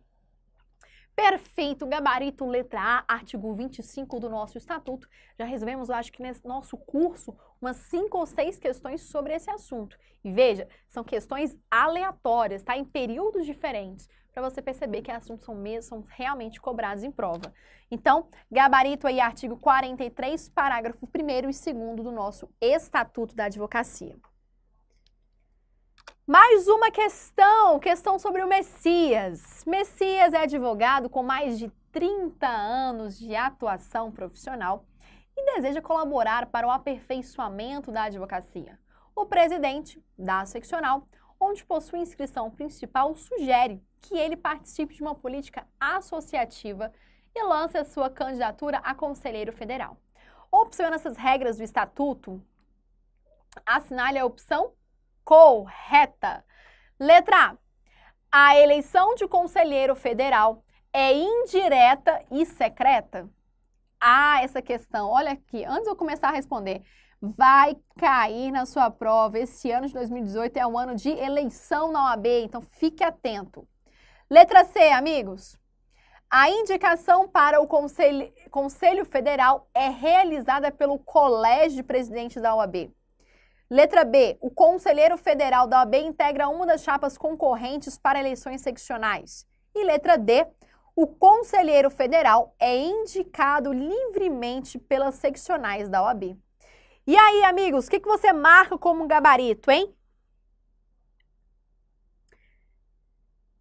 Perfeito, gabarito letra A, artigo 25 do nosso estatuto. Já resolvemos, acho que nesse nosso curso, umas 5 ou 6 questões sobre esse assunto. E veja, são questões aleatórias, tá? Em períodos diferentes, para você perceber que assuntos são realmente cobrados em prova. Então, gabarito aí, artigo 43, parágrafo 1º e 2º do nosso Estatuto da Advocacia. Mais uma questão sobre o Messias. Messias é advogado com mais de 30 anos de atuação profissional e deseja colaborar para o aperfeiçoamento da advocacia. O presidente da seccional, onde possui inscrição principal, sugere que ele participe de uma política associativa e lance a sua candidatura a conselheiro federal. Observando essas regras do estatuto, assinale a opção correta. Letra A. A eleição de conselheiro federal é indireta e secreta? Ah, essa questão, olha aqui, antes de eu começar a responder, vai cair na sua prova. Esse ano de 2018 é um ano de eleição na OAB, então fique atento. Letra C, amigos. A indicação para o Conselho Federal é realizada pelo Colégio de Presidentes da OAB. Letra B. O conselheiro federal da OAB integra uma das chapas concorrentes para eleições seccionais. E letra D. O conselheiro federal é indicado livremente pelas seccionais da OAB. E aí, amigos, o que você marca como gabarito, hein?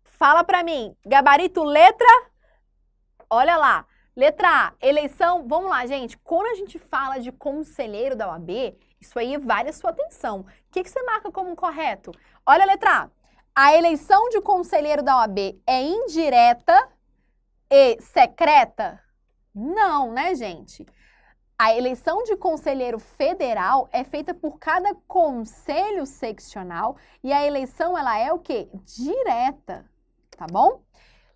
Fala pra mim. Gabarito letra? Olha lá. Letra A, eleição. Vamos lá, gente. Quando a gente fala de conselheiro da OAB, isso aí vale a sua atenção. O que você marca como correto? Olha a letra A. A eleição de conselheiro da OAB é indireta e secreta? Não, né, gente? A eleição de conselheiro federal é feita por cada conselho seccional e a eleição, ela é o quê? Direta, tá bom?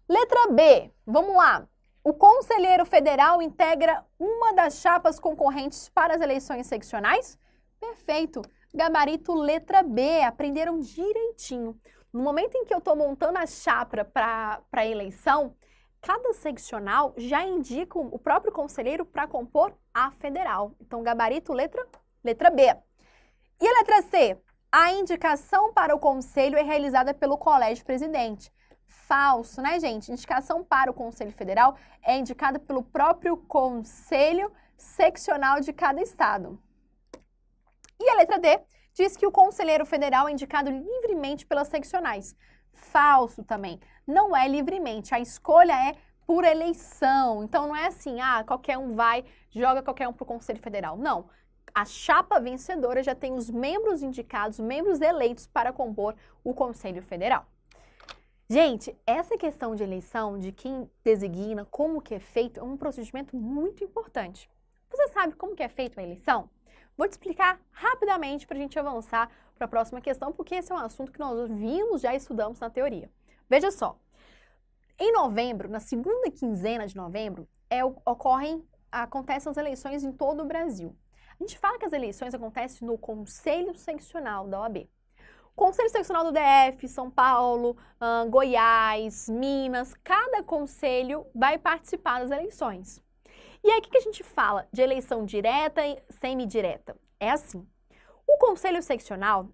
Letra B, vamos lá. O conselheiro federal integra uma das chapas concorrentes para as eleições seccionais? Perfeito. Gabarito letra B, aprenderam direitinho. No momento em que eu estou montando a chapa para a eleição, cada seccional já indica o próprio conselheiro para compor a federal. Então, gabarito letra B. E a letra C? A indicação para o conselho é realizada pelo Colégio Presidente. Falso, né, gente? Indicação para o Conselho Federal é indicada pelo próprio Conselho Seccional de cada estado. E a letra D diz que o Conselheiro Federal é indicado livremente pelas seccionais. Falso também. Não é livremente. A escolha é por eleição. Então não é assim, qualquer um vai, joga qualquer um para o Conselho Federal. Não. A chapa vencedora já tem os membros indicados, membros eleitos para compor o Conselho Federal. Gente, essa questão de eleição, de quem designa, como que é feito, é um procedimento muito importante. Você sabe como que é feita a eleição? Vou te explicar rapidamente para a gente avançar para a próxima questão, porque esse é um assunto que nós já estudamos na teoria. Veja só, em novembro, na segunda quinzena de novembro, acontecem as eleições em todo o Brasil. A gente fala que as eleições acontecem no Conselho Seccional da OAB. Conselho Seccional do DF, São Paulo, Goiás, Minas, cada conselho vai participar das eleições. E aí, o que a gente fala de eleição direta e semidireta? É assim, o Conselho Seccional,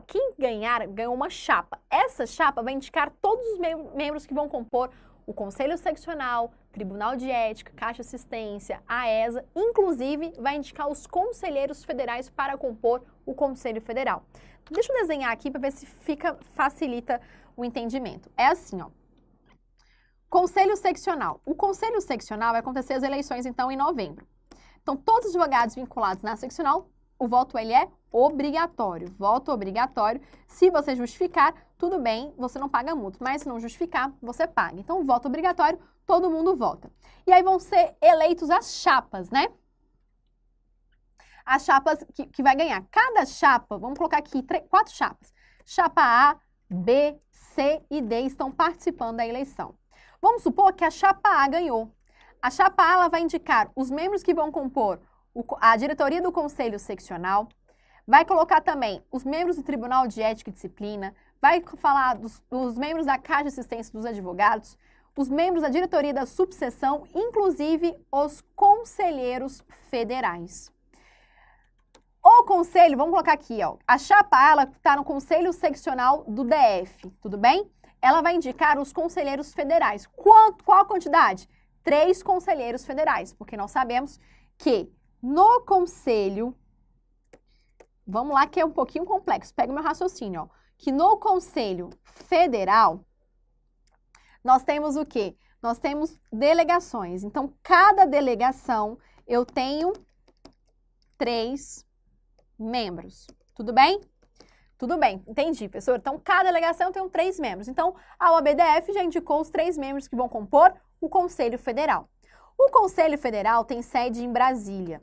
quem ganhar, ganhou uma chapa. Essa chapa vai indicar todos os membros que vão compor o Conselho Seccional, Tribunal de Ética, Caixa Assistência, a ESA, inclusive vai indicar os conselheiros federais para compor o Conselho Federal. Deixa eu desenhar aqui para ver se facilita o entendimento. É assim, ó. Conselho Seccional. O Conselho Seccional vai acontecer as eleições, então, em novembro. Então, todos os advogados vinculados na seccional, o voto ele é obrigatório. Voto obrigatório. Se você justificar, tudo bem, você não paga multa. Mas se não justificar, você paga. Então, voto obrigatório, todo mundo vota. E aí vão ser eleitos as chapas, né? As chapas que vai ganhar. Cada chapa, vamos colocar aqui 4 chapas. Chapa A, B, C e D estão participando da eleição. Vamos supor que a chapa A ganhou. A chapa A ela vai indicar os membros que vão compor a diretoria do Conselho Seccional, vai colocar também os membros do Tribunal de Ética e Disciplina, vai falar dos membros da Caixa de Assistência dos Advogados, os membros da diretoria da subseção, inclusive os conselheiros federais. O conselho, vamos colocar aqui, ó, a chapa ela está no Conselho Seccional do DF, tudo bem? Ela vai indicar os conselheiros federais. Qual a quantidade? 3 conselheiros federais, porque nós sabemos que no conselho, vamos lá que é um pouquinho complexo, pega o meu raciocínio, ó, que no Conselho Federal, nós temos o quê? Nós temos delegações. Então, cada delegação eu tenho 3 membros. Tudo bem? Tudo bem, entendi, professor. Então, cada delegação tem 3 membros. Então, a OAB-DF já indicou os 3 membros que vão compor o Conselho Federal. O Conselho Federal tem sede em Brasília.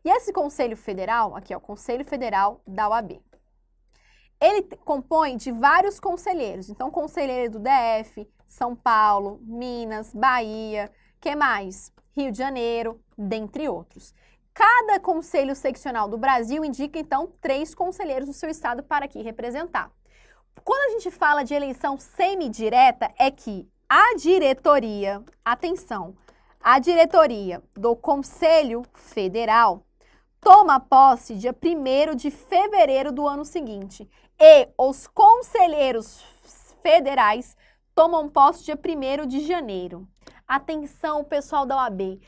E esse Conselho Federal, aqui é o Conselho Federal da OAB. Ele compõe de vários conselheiros. Então, conselheiro do DF, São Paulo, Minas, Bahia, que mais? Rio de Janeiro, dentre outros. Cada conselho seccional do Brasil indica, então, 3 conselheiros do seu estado para aqui representar. Quando a gente fala de eleição semidireta, é que a diretoria, atenção, a diretoria do Conselho Federal toma posse dia 1º de fevereiro do ano seguinte e os conselheiros federais tomam posse dia 1º de janeiro. Atenção, pessoal da OAB.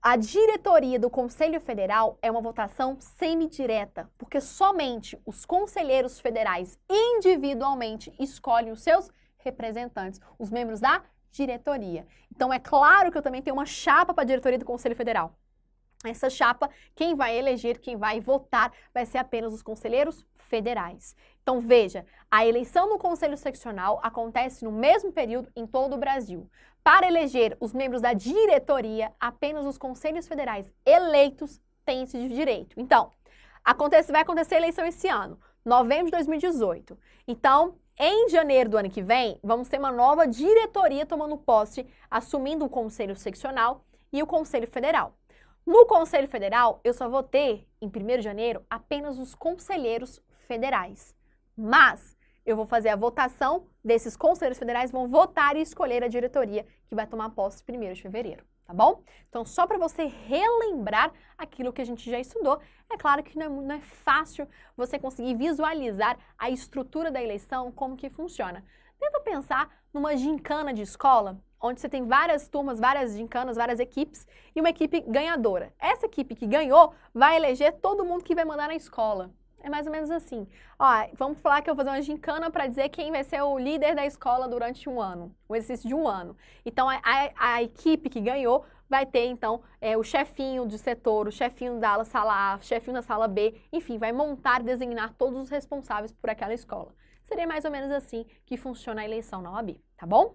A diretoria do Conselho Federal é uma votação semidireta, porque somente os conselheiros federais individualmente escolhem os seus representantes, os membros da diretoria. Então, é claro que eu também tenho uma chapa para a diretoria do Conselho Federal. Essa chapa, quem vai eleger, quem vai votar, vai ser apenas os conselheiros federais. Então, veja, a eleição no Conselho Seccional acontece no mesmo período em todo o Brasil. Para eleger os membros da diretoria, apenas os conselhos federais eleitos têm esse direito. Então, vai acontecer a eleição esse ano, novembro de 2018. Então, em janeiro do ano que vem, vamos ter uma nova diretoria tomando posse, assumindo o Conselho Seccional e o Conselho Federal. No Conselho Federal, eu só vou ter, em 1º de janeiro, apenas os conselheiros federais. Mas eu vou fazer a votação desses conselheiros federais, vão votar e escolher a diretoria que vai tomar posse 1º de fevereiro, tá bom? Então, só para você relembrar aquilo que a gente já estudou, é claro que não é fácil você conseguir visualizar a estrutura da eleição, como que funciona. Tenta pensar numa gincana de escola, onde você tem várias turmas, várias gincanas, várias equipes e uma equipe ganhadora. Essa equipe que ganhou vai eleger todo mundo que vai mandar na escola. É mais ou menos assim. Ó, vamos falar que eu vou fazer uma gincana para dizer quem vai ser o líder da escola durante um ano, o exercício de um ano. Então, a equipe que ganhou vai ter, então, o chefinho de setor, o chefinho da sala A, o chefinho da sala B, enfim, vai montar, designar todos os responsáveis por aquela escola. Seria mais ou menos assim que funciona a eleição na OAB, tá bom?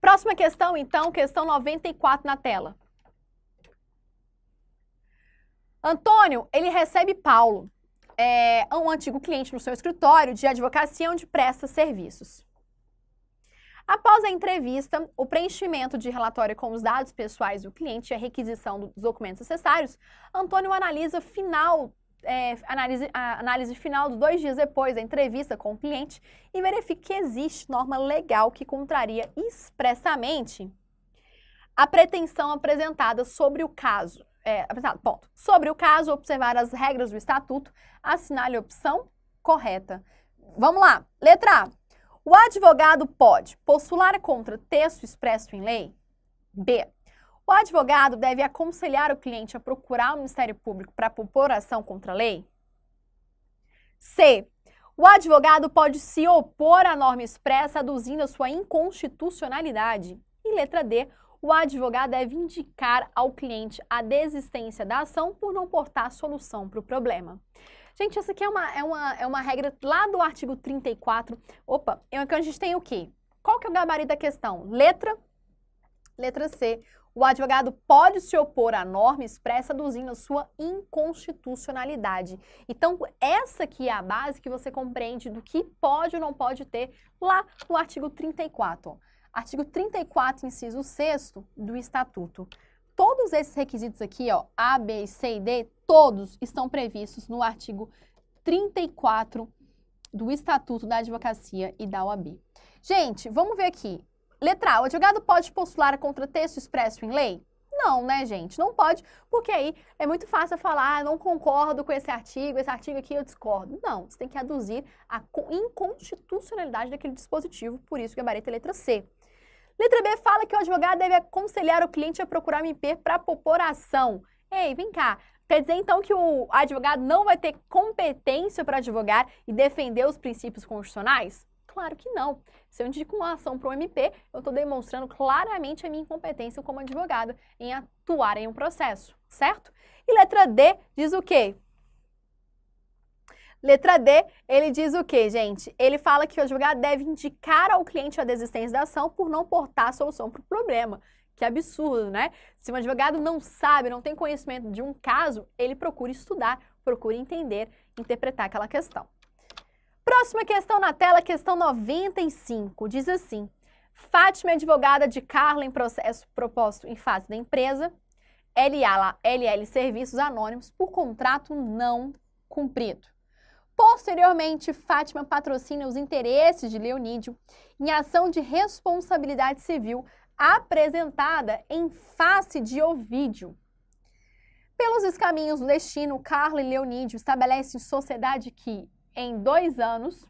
Próxima questão, então, questão 94 na tela. Antônio, ele recebe Paulo, um antigo cliente no seu escritório de advocacia onde presta serviços. Após a entrevista, o preenchimento de relatório com os dados pessoais do cliente e a requisição dos documentos necessários, Antônio analisa a análise final dos 2 dias depois da entrevista com o cliente e verifica que existe norma legal que contraria expressamente a pretensão apresentada sobre o caso. Sobre o caso, observar as regras do estatuto, assinale a opção correta. Vamos lá. Letra A. O advogado pode postular contra texto expresso em lei? B. O advogado deve aconselhar o cliente a procurar o Ministério Público para propor ação contra a lei? C. O advogado pode se opor à norma expressa aduzindo a sua inconstitucionalidade? E letra D. O advogado deve indicar ao cliente a desistência da ação por não portar solução para o problema. Gente, essa aqui é uma regra lá do artigo 34. Opa, então a gente tem o quê? Qual que é o gabarito da questão? Letra C. O advogado pode se opor à norma expressa aduzindo a sua inconstitucionalidade. Então, essa aqui é a base que você compreende do que pode ou não pode ter lá no artigo 34. Ó. Artigo 34, inciso 6º do Estatuto. Todos esses requisitos aqui, ó, A, B, C e D, todos estão previstos no artigo 34 do Estatuto da Advocacia e da OAB. Gente, vamos ver aqui. Letra A, o advogado pode postular contra texto expresso em lei? Não, né, gente? Não pode, porque aí é muito fácil falar, não concordo com esse artigo aqui eu discordo. Não, você tem que aduzir a inconstitucionalidade daquele dispositivo, por isso o gabarito é letra C. Letra B fala que o advogado deve aconselhar o cliente a procurar o MP para propor ação. Ei, vem cá. Quer dizer, então, que o advogado não vai ter competência para advogar e defender os princípios constitucionais? Claro que não. Se eu indico uma ação para o MP, eu estou demonstrando claramente a minha incompetência como advogado em atuar em um processo, certo? E letra D diz o quê? Letra D, ele diz o quê, gente? Ele fala que o advogado deve indicar ao cliente a desistência da ação por não portar a solução para o problema. Que absurdo, né? Se um advogado não sabe, não tem conhecimento de um caso, ele procura estudar, procura entender, interpretar aquela questão. Próxima questão na tela, questão 95, diz assim: Fátima é advogada de Carla em processo proposto em face da empresa LL Serviços Anônimos por contrato não cumprido. Posteriormente, Fátima patrocina os interesses de Leonídio em ação de responsabilidade civil apresentada em face de Ovídio. Pelos caminhos do destino, Carla e Leonídio estabelecem sociedade que, em 2 anos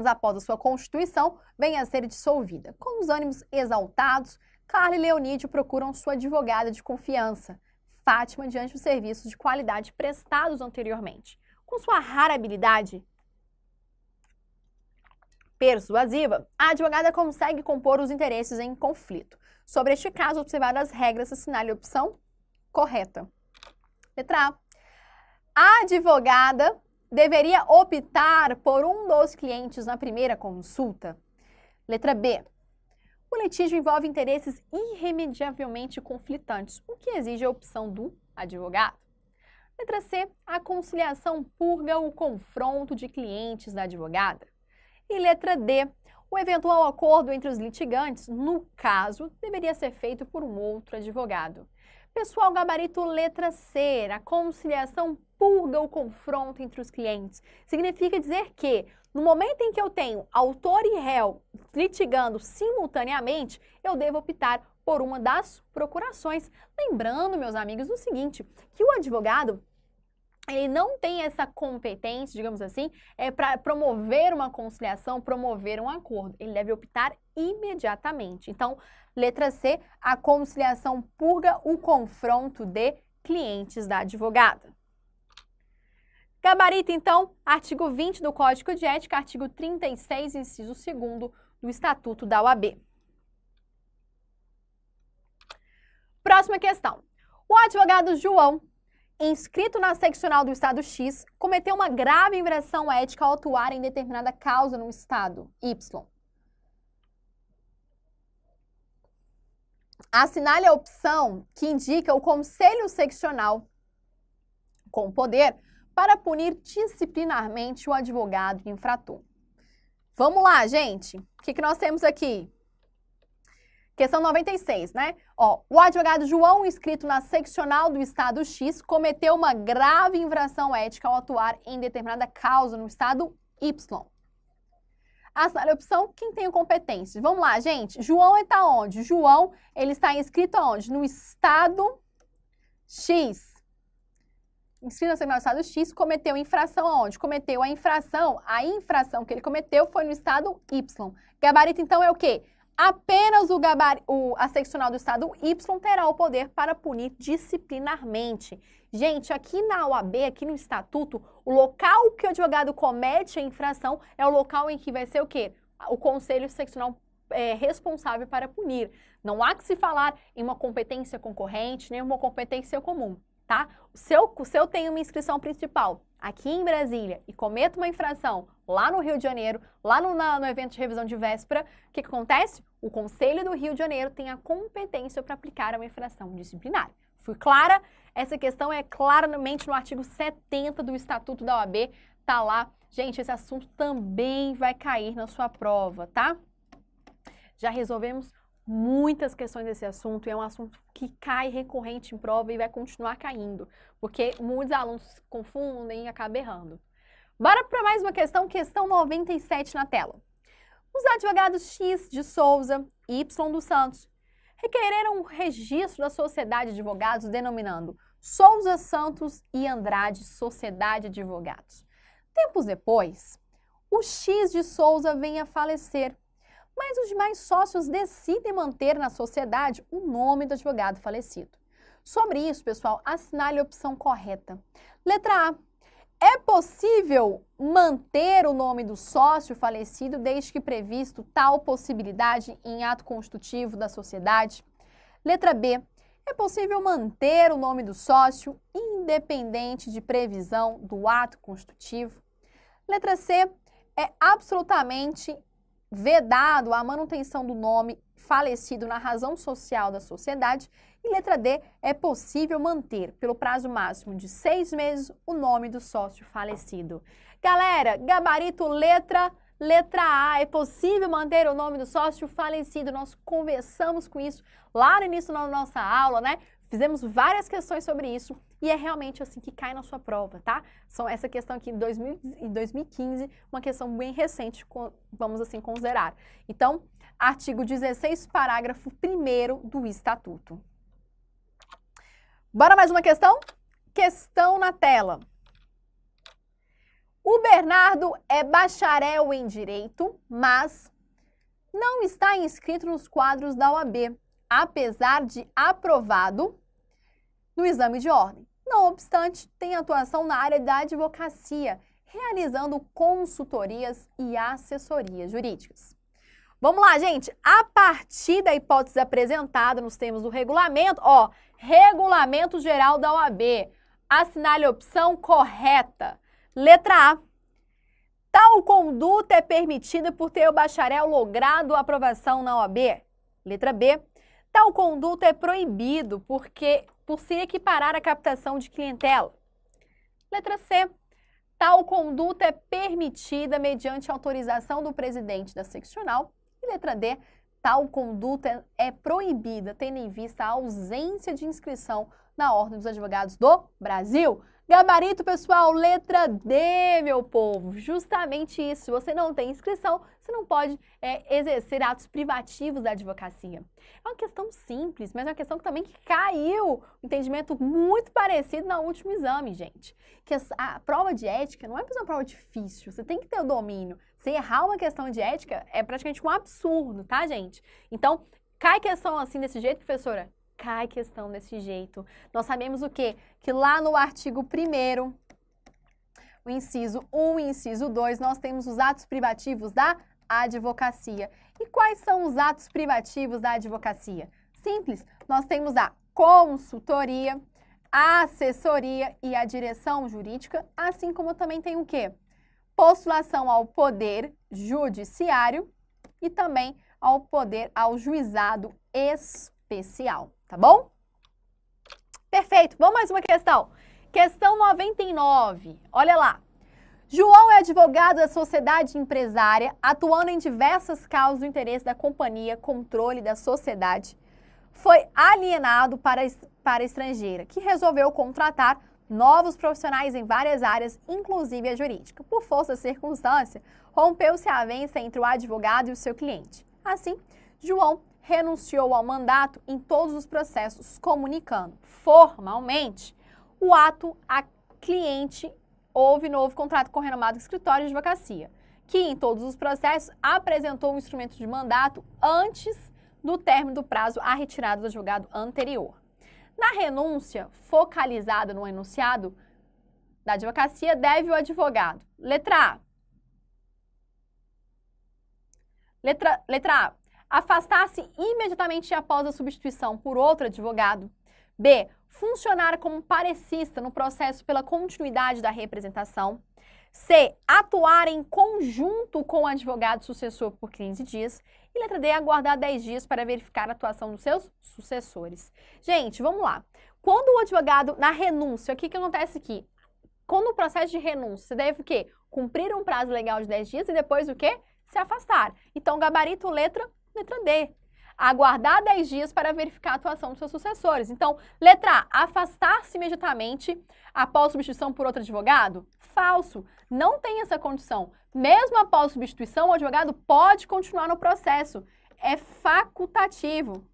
após a sua constituição, venha a ser dissolvida. Com os ânimos exaltados, Carla e Leonídio procuram sua advogada de confiança, Fátima, diante dos serviços de qualidade prestados anteriormente. Com sua rara habilidade persuasiva, a advogada consegue compor os interesses em conflito. Sobre este caso, observar as regras, assinale a opção correta. Letra A. A advogada deveria optar por um dos clientes na primeira consulta. Letra B. O litígio envolve interesses irremediavelmente conflitantes, o que exige a opção do advogado. Letra C. A conciliação purga o confronto de clientes da advogada. E letra D. O eventual acordo entre os litigantes, no caso, deveria ser feito por um outro advogado. Pessoal, gabarito letra C. A conciliação purga o confronto entre os clientes. Significa dizer que, no momento em que eu tenho autor e réu litigando simultaneamente, eu devo optar por uma das procurações. Lembrando, meus amigos, o seguinte, que o advogado, ele não tem essa competência, digamos assim, para promover uma conciliação, promover um acordo. Ele deve optar imediatamente. Então, letra C, a conciliação purga o confronto de clientes da advogada. Gabarito, então, artigo 20 do Código de Ética, artigo 36, inciso 2º do Estatuto da OAB. Próxima questão. O advogado João, inscrito na seccional do Estado X, cometeu uma grave infração ética ao atuar em determinada causa no Estado Y. Assinale a opção que indica o Conselho Seccional com poder para punir disciplinarmente o advogado infrator. Vamos lá, gente. O que nós temos aqui? Questão 96, né? Ó, o advogado João, inscrito na seccional do Estado X, cometeu uma grave infração ética ao atuar em determinada causa no Estado Y. Assinale a opção quem tem competência. Vamos lá, gente. João está onde? João, ele está inscrito aonde? No Estado X. Inscrito na seccional do Estado X, cometeu infração aonde? Cometeu a infração que ele cometeu foi no Estado Y. Gabarito, então, é o quê? Apenas a seccional do Estado Y terá o poder para punir disciplinarmente. Gente, aqui na OAB, aqui no Estatuto, o local que o advogado comete a infração é o local em que vai ser o quê? O Conselho Seccional responsável para punir. Não há que se falar em uma competência concorrente, nem uma competência comum, tá? Se eu tenho uma inscrição principal aqui em Brasília e cometo uma infração lá no Rio de Janeiro, lá no evento de revisão de véspera, o que acontece? O Conselho do Rio de Janeiro tem a competência para aplicar uma infração disciplinar. Fui clara? Essa questão é claramente no artigo 70 do Estatuto da OAB, tá lá. Gente, esse assunto também vai cair na sua prova, tá? Já resolvemos muitas questões desse assunto e é um assunto que cai recorrente em prova e vai continuar caindo, porque muitos alunos se confundem e acabam errando. Bora para mais uma questão, questão 97 na tela. Os advogados X de Souza e Y dos Santos requereram um registro da sociedade de advogados denominando Souza Santos e Andrade Sociedade de Advogados. Tempos depois, o X de Souza vem a falecer, mas os demais sócios decidem manter na sociedade o nome do advogado falecido. Sobre isso, pessoal, assinale a opção correta. Letra A. É possível manter o nome do sócio falecido desde que previsto tal possibilidade em ato constitutivo da sociedade? Letra B. É possível manter o nome do sócio independente de previsão do ato constitutivo? Letra C. É absolutamente vedado a manutenção do nome falecido na razão social da sociedade. E letra D, é possível manter, pelo prazo máximo de 6 meses, o nome do sócio falecido. Galera, gabarito letra A, é possível manter o nome do sócio falecido. Nós conversamos com isso lá no início da nossa aula, né? Fizemos várias questões sobre isso e é realmente assim que cai na sua prova, tá? São essa questão aqui em 2015, uma questão bem recente, vamos assim considerar. Então, artigo 16, parágrafo 1º do Estatuto. Bora mais uma questão? Questão na tela. O Bernardo é bacharel em Direito, mas não está inscrito nos quadros da OAB, apesar de aprovado no exame de ordem. Não obstante, tem atuação na área da advocacia, realizando consultorias e assessorias jurídicas. Vamos lá, gente. A partir da hipótese apresentada nos termos do regulamento, ó, Regulamento Geral da OAB, assinale a opção correta. Letra A. Tal conduta é permitida por ter o bacharel logrado a aprovação na OAB. Letra B. Tal conduta é proibido por se equiparar à captação de clientela. Letra C. Tal conduta é permitida mediante autorização do presidente da seccional. E letra D. Tal conduta é proibida, tendo em vista a ausência de inscrição na Ordem dos Advogados do Brasil. Gabarito, pessoal, letra D, meu povo. Justamente isso. Se você não tem inscrição, você não pode exercer atos privativos da advocacia. É uma questão simples, mas é uma questão também que caiu. Um entendimento muito parecido no último exame, gente. Que a prova de ética não é uma prova difícil. Você tem que ter o domínio. Se errar uma questão de ética, é praticamente um absurdo, tá, gente? Então, cai questão assim desse jeito, professora? Cai questão desse jeito. Nós sabemos o quê? Que lá no artigo 1º, o inciso 1 e inciso 2, nós temos os atos privativos da advocacia. E quais são os atos privativos da advocacia? Simples, nós temos a consultoria, a assessoria e a direção jurídica, assim como também tem o quê? Postulação ao poder judiciário e também ao juizado especial, tá bom? Perfeito, vamos mais uma questão. Questão 99, olha lá. João é advogado da sociedade empresária, atuando em diversas causas do interesse da companhia, controle da sociedade. Foi alienado para estrangeira, que resolveu contratar novos profissionais em várias áreas, inclusive a jurídica. Por força da circunstância, rompeu-se a avença entre o advogado e o seu cliente. Assim, João renunciou ao mandato em todos os processos, comunicando formalmente o ato a cliente. Houve novo contrato com o renomado escritório de advocacia, que em todos os processos apresentou um instrumento de mandato antes do término do prazo à retirada do advogado anterior. Na renúncia, focalizada no enunciado da advocacia, deve o advogado, letra A, afastar-se imediatamente após a substituição por outro advogado. B, funcionar como parecista no processo pela continuidade da representação. C, atuar em conjunto com o advogado sucessor por 15 dias. E letra D, aguardar 10 dias para verificar a atuação dos seus sucessores. Gente, vamos lá. Quando o advogado, na renúncia, o que acontece aqui? Quando o processo de renúncia, você deve o quê? Cumprir um prazo legal de 10 dias e depois o quê? Se afastar. Então, gabarito letra D. Aguardar 10 dias para verificar a atuação dos seus sucessores. Então, letra A, afastar-se imediatamente após substituição por outro advogado? Falso. Não tem essa condição. Mesmo após substituição, o advogado pode continuar no processo. É facultativo.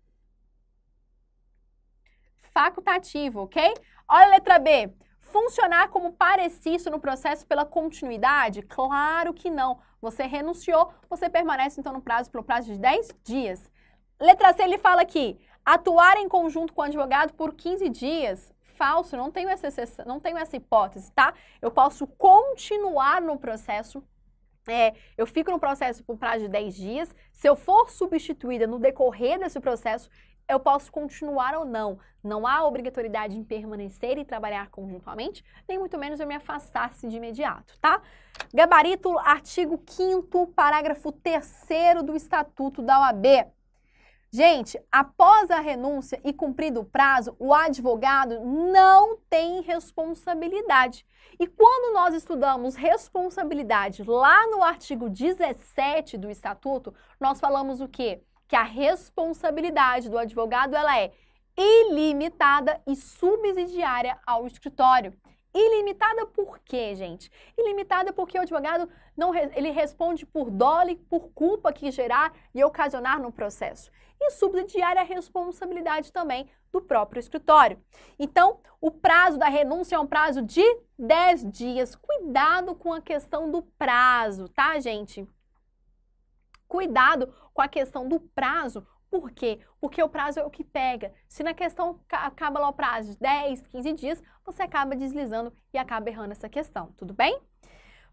Facultativo, ok? Olha a letra B. Funcionar como parecista no processo pela continuidade? Claro que não. Você renunciou, você permanece então pelo prazo de 10 dias. Letra C, ele fala aqui, atuar em conjunto com o advogado por 15 dias. Falso, não tenho essa hipótese, tá? Eu posso continuar no processo, eu fico no processo por prazo de 10 dias. Se eu for substituída no decorrer desse processo, eu posso continuar ou não. Não há obrigatoriedade em permanecer e trabalhar conjuntamente, nem muito menos eu me afastasse de imediato, tá? Gabarito, artigo 5º, parágrafo 3º do Estatuto da OAB. Gente, após a renúncia e cumprido o prazo, o advogado não tem responsabilidade. E quando nós estudamos responsabilidade lá no artigo 17 do Estatuto, nós falamos o quê? Que a responsabilidade do advogado ela é ilimitada e subsidiária ao escritório. Ilimitada por quê, gente? Ilimitada porque o advogado ele responde por dolo e por culpa que gerar e ocasionar no processo. E subsidiária a responsabilidade também do próprio escritório. Então, o prazo da renúncia é um prazo de 10 dias. Cuidado com a questão do prazo, tá, gente? Cuidado com a questão do prazo. Por quê? Porque o prazo é o que pega. Se na questão acaba lá o prazo de 10, 15 dias, você acaba deslizando e acaba errando essa questão, tudo bem?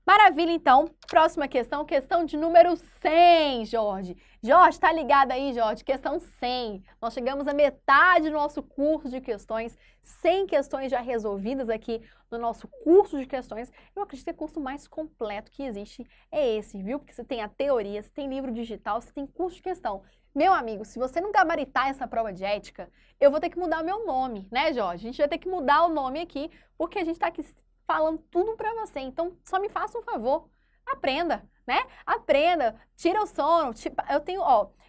Maravilha, então. Próxima questão, questão de número 100, Jorge. Jorge, tá ligado aí, Jorge? Questão 100. Nós chegamos à metade do nosso curso de questões, 100 questões já resolvidas aqui no nosso curso de questões. Eu acredito que o curso mais completo que existe é esse, viu? Porque você tem a teoria, você tem livro digital, você tem curso de questão. Meu amigo, se você não gabaritar essa prova de ética, eu vou ter que mudar o meu nome, né, Jorge? A gente vai ter que mudar o nome aqui, porque a gente tá aqui falando tudo pra você. Então, só me faça um favor. Aprenda, né? Aprenda. Tira o sono. Eu tenho,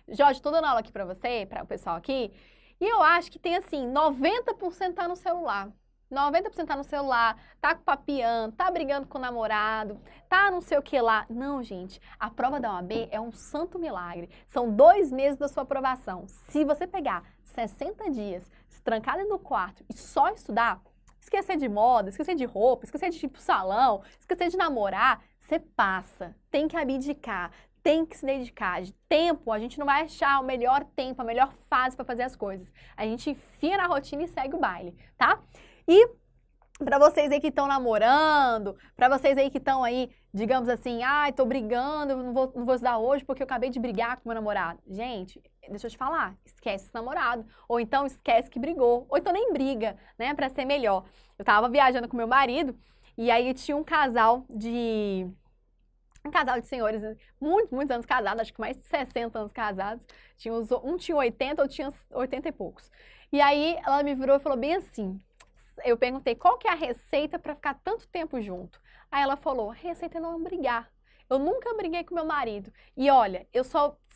Jorge, tô dando aula aqui pra você, para o pessoal aqui, e eu acho que tem, assim, 90% tá no celular. 90% tá no celular, tá papiando, tá brigando com o namorado, tá não sei o que lá. Não, gente, a prova da OAB é um santo milagre. São 2 meses da sua aprovação. Se você pegar 60 dias, se trancar dentro do quarto e só estudar, esquecer de moda, esquecer de roupa, esquecer de ir pro salão, esquecer de namorar, você passa. Tem que abdicar, tem que se dedicar. De tempo, a gente não vai achar o melhor tempo, a melhor fase para fazer as coisas. A gente enfia na rotina e segue o baile, tá? E Para vocês aí que estão namorando, para vocês aí que estão aí, digamos assim, ai, tô brigando, não vou estudar hoje porque eu acabei de brigar com meu namorado. Gente, deixa eu te falar, esquece esse namorado. Ou então esquece que brigou. Ou então nem briga, né, para ser melhor. Eu tava viajando com meu marido e aí tinha um casal de senhores, muitos anos casados, acho que mais de 60 anos casados. Um tinha 80, outro tinha 80 e poucos. E aí ela me virou e falou bem assim, eu perguntei qual que é a receita para ficar tanto tempo junto. Aí ela falou, a receita é não brigar. Eu nunca briguei com meu marido. E olha,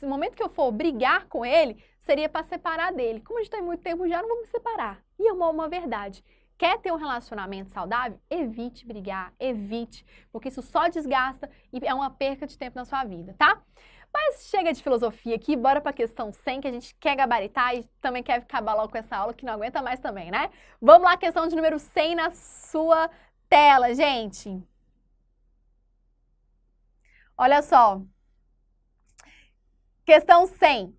no momento que eu for brigar com ele, seria para separar dele. Como a gente tem muito tempo já, não vou me separar. E é uma verdade. Quer ter um relacionamento saudável? Evite brigar, evite, porque isso só desgasta e é uma perca de tempo na sua vida, tá? Mas chega de filosofia aqui, bora para a questão 100, que a gente quer gabaritar e também quer acabar logo com essa aula, que não aguenta mais também, né? Vamos lá, questão de número 100 na sua tela, gente. Olha só. Questão 100.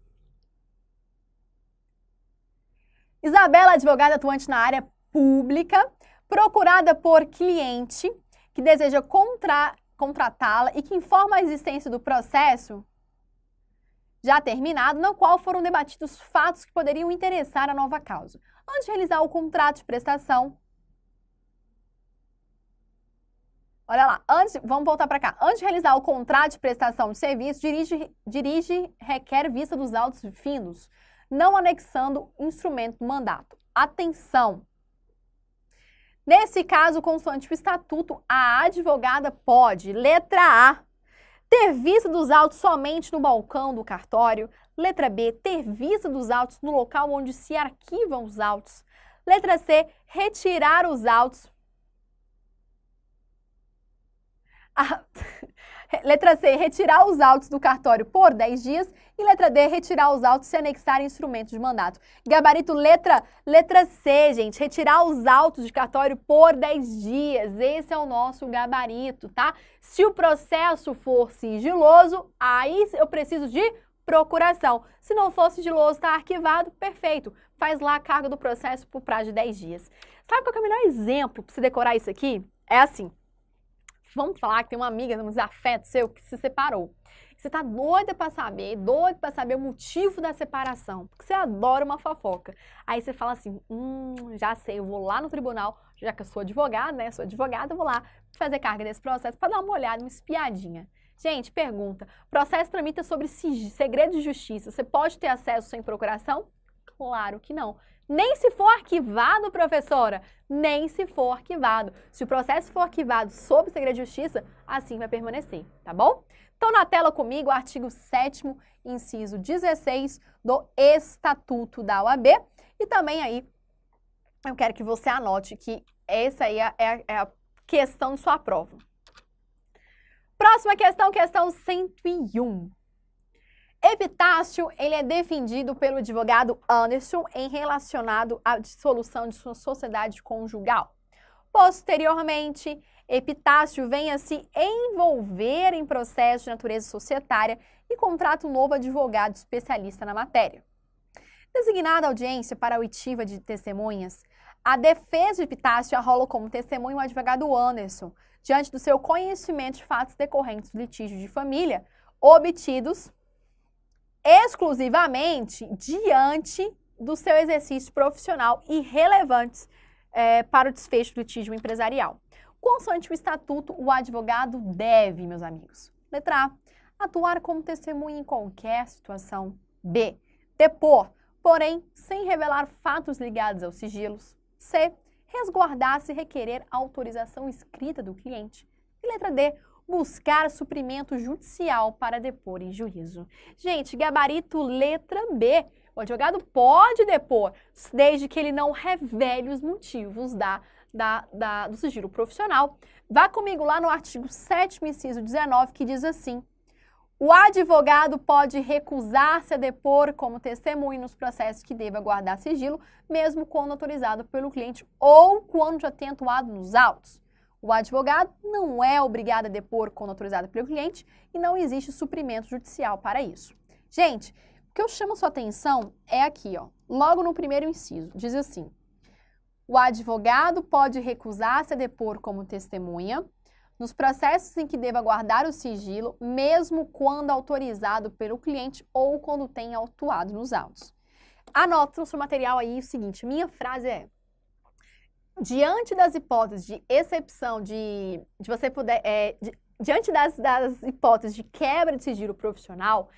Isabela, advogada atuante na área pública, procurada por cliente que deseja contratá-la e que informa a existência do processo já terminado, no qual foram debatidos fatos que poderiam interessar a nova causa. Antes de realizar o contrato de prestação, olha lá, vamos voltar para cá. Antes de realizar o contrato de prestação de serviço, requer vista dos autos findos, não anexando instrumento do mandato. Atenção! Nesse caso, consoante o estatuto, a advogada pode, letra A, ter vista dos autos somente no balcão do cartório. Letra B, ter vista dos autos no local onde se arquivam os autos. Letra C, retirar os autos. Letra C, retirar os autos do cartório por 10 dias. E letra D, retirar os autos se anexarem instrumentos de mandato. Gabarito letra C, gente. Retirar os autos de cartório por 10 dias. Esse é o nosso gabarito, tá? Se o processo for sigiloso, aí eu preciso de procuração. Se não for sigiloso, tá arquivado, perfeito. Faz lá a carga do processo por prazo de 10 dias. Sabe qual é o melhor exemplo para você decorar isso aqui? É assim. Vamos falar que tem uma amiga, um desafeto seu que se separou. Você tá doido para saber o motivo da separação, porque você adora uma fofoca. Aí você fala assim, já sei, eu vou lá no tribunal, já que eu sou advogada, né? Sou advogada, eu vou lá fazer carga desse processo para dar uma olhada, uma espiadinha. Gente, pergunta, processo tramita sobre segredo de justiça, você pode ter acesso sem procuração? Claro que não. Nem se for arquivado, professora, nem se for arquivado. Se o processo for arquivado sob segredo de justiça, assim vai permanecer, tá bom? Então, na tela comigo, o artigo 7º, inciso 16 do Estatuto da OAB. E também aí, eu quero que você anote que essa aí é a questão de sua prova. Próxima questão, questão 101. Epitácio, ele é defendido pelo advogado Anderson em relacionado à dissolução de sua sociedade conjugal. Posteriormente, Epitácio vem a se envolver em processo de natureza societária e contrata um novo advogado especialista na matéria. Designada a audiência para a oitiva de testemunhas, a defesa de Epitácio arrola como testemunho o advogado Anderson, diante do seu conhecimento de fatos decorrentes do litígio de família, obtidos exclusivamente diante do seu exercício profissional e relevantes para o desfecho do litígio empresarial. Consoante o estatuto, o advogado deve, meus amigos, letra A, atuar como testemunha em qualquer situação. B, depor, porém, sem revelar fatos ligados aos sigilos. C, resguardar-se e requerer autorização escrita do cliente. E letra D, buscar suprimento judicial para depor em juízo. Gente, gabarito letra B. O advogado pode depor, desde que ele não revele os motivos do sigilo profissional. Vá comigo lá no artigo 7º, inciso 19, que diz assim: o advogado pode recusar-se a depor como testemunha nos processos que deva guardar sigilo, mesmo quando autorizado pelo cliente ou quando já tenha atuado nos autos. O advogado não é obrigado a depor quando autorizado pelo cliente e não existe suprimento judicial para isso. Gente, o que eu chamo sua atenção é aqui, ó, logo no primeiro inciso, diz assim: O advogado pode recusar-se a depor como testemunha nos processos em que deva guardar o sigilo, mesmo quando autorizado pelo cliente ou quando tenha autuado nos autos. Anota no seu material aí o seguinte, minha frase é: diante das hipóteses de exceção, diante das hipóteses de quebra de sigilo profissional,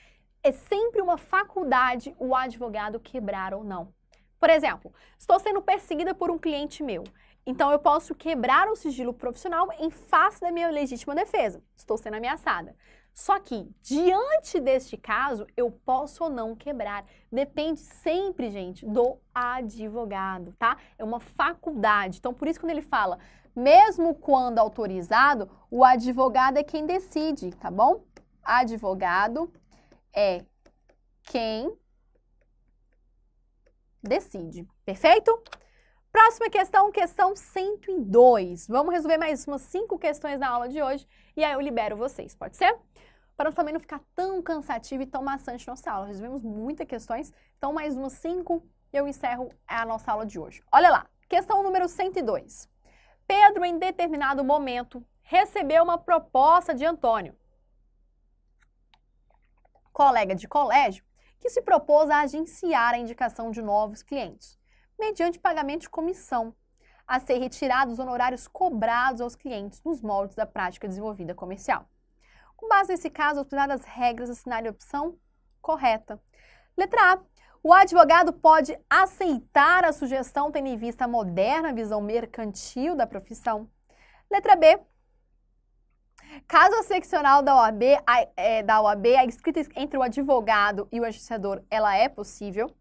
é sempre uma faculdade o advogado quebrar ou não. Por exemplo, estou sendo perseguida por um cliente meu, então eu posso quebrar o sigilo profissional em face da minha legítima defesa. Estou sendo ameaçada. Só que, diante deste caso, eu posso ou não quebrar. Depende sempre, gente, do advogado, tá? É uma faculdade. Então, por isso, quando ele fala, mesmo quando autorizado, o advogado é quem decide, tá bom? Advogado é quem decide. Perfeito? Próxima questão, questão 102. Vamos resolver mais umas 5 questões na aula de hoje e aí eu libero vocês, pode ser? Para também não ficar tão cansativo e tão maçante nossa aula. Resolvemos muitas questões, então mais umas 5 e eu encerro a nossa aula de hoje. Olha lá, questão número 102. Pedro, em determinado momento, recebeu uma proposta de Antônio, colega de colégio, que se propôs a agenciar a indicação de novos clientes, mediante pagamento de comissão, a ser retirados os honorários cobrados aos clientes nos moldes da prática desenvolvida comercial. Com base nesse caso, utilizadas as regras, assinale a opção correta. Letra A. O advogado pode aceitar a sugestão tendo em vista a moderna visão mercantil da profissão. Letra B. Caso a seccional da OAB, a escrita entre o advogado e o agenciador, ela é possível.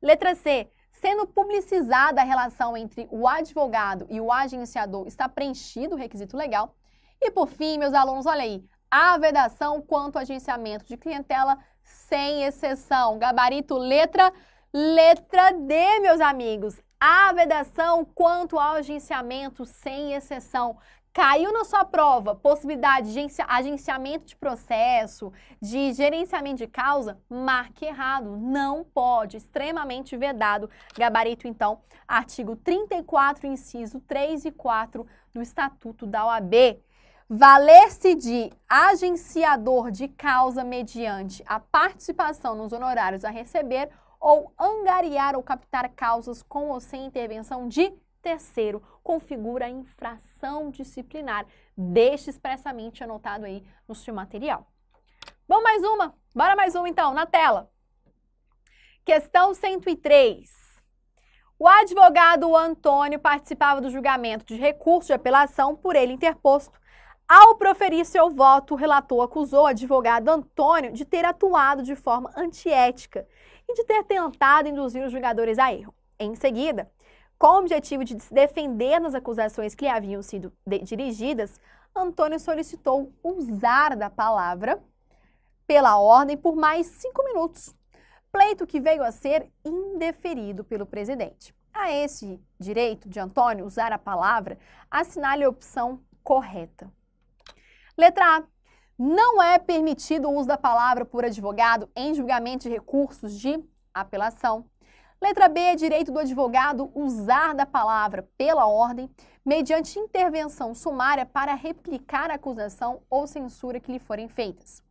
Letra C. Sendo publicizada a relação entre o advogado e o agenciador, está preenchido o requisito legal. E por fim, meus alunos, olha aí, a vedação quanto ao agenciamento de clientela, sem exceção. Gabarito letra D, meus amigos. A vedação quanto ao agenciamento, sem exceção. Caiu na sua prova possibilidade de agenciamento de processo, de gerenciamento de causa, marque errado, não pode, extremamente vedado. Gabarito, então, artigo 34, inciso 3 e 4 do Estatuto da OAB. Valer-se de agenciador de causa mediante a participação nos honorários a receber ou angariar ou captar causas com ou sem intervenção de terceiro, configura infração disciplinar. Deixe expressamente anotado aí no seu material. Vamos mais uma? Bora mais uma então, na tela. Questão 103. O advogado Antônio participava do julgamento de recurso de apelação por ele interposto. Ao proferir seu voto, o relator acusou o advogado Antônio de ter atuado de forma antiética e de ter tentado induzir os julgadores a erro. Em seguida, com o objetivo de se defender das acusações que lhe haviam sido dirigidas, Antônio solicitou usar da palavra pela ordem por mais 5 minutos, pleito que veio a ser indeferido pelo presidente. A esse direito de Antônio usar a palavra, assinale a opção correta. Letra A. Não é permitido o uso da palavra por advogado em julgamento de recursos de apelação. Letra B. É direito do advogado usar da palavra pela ordem mediante intervenção sumária para replicar a acusação ou censura que lhe forem feitas.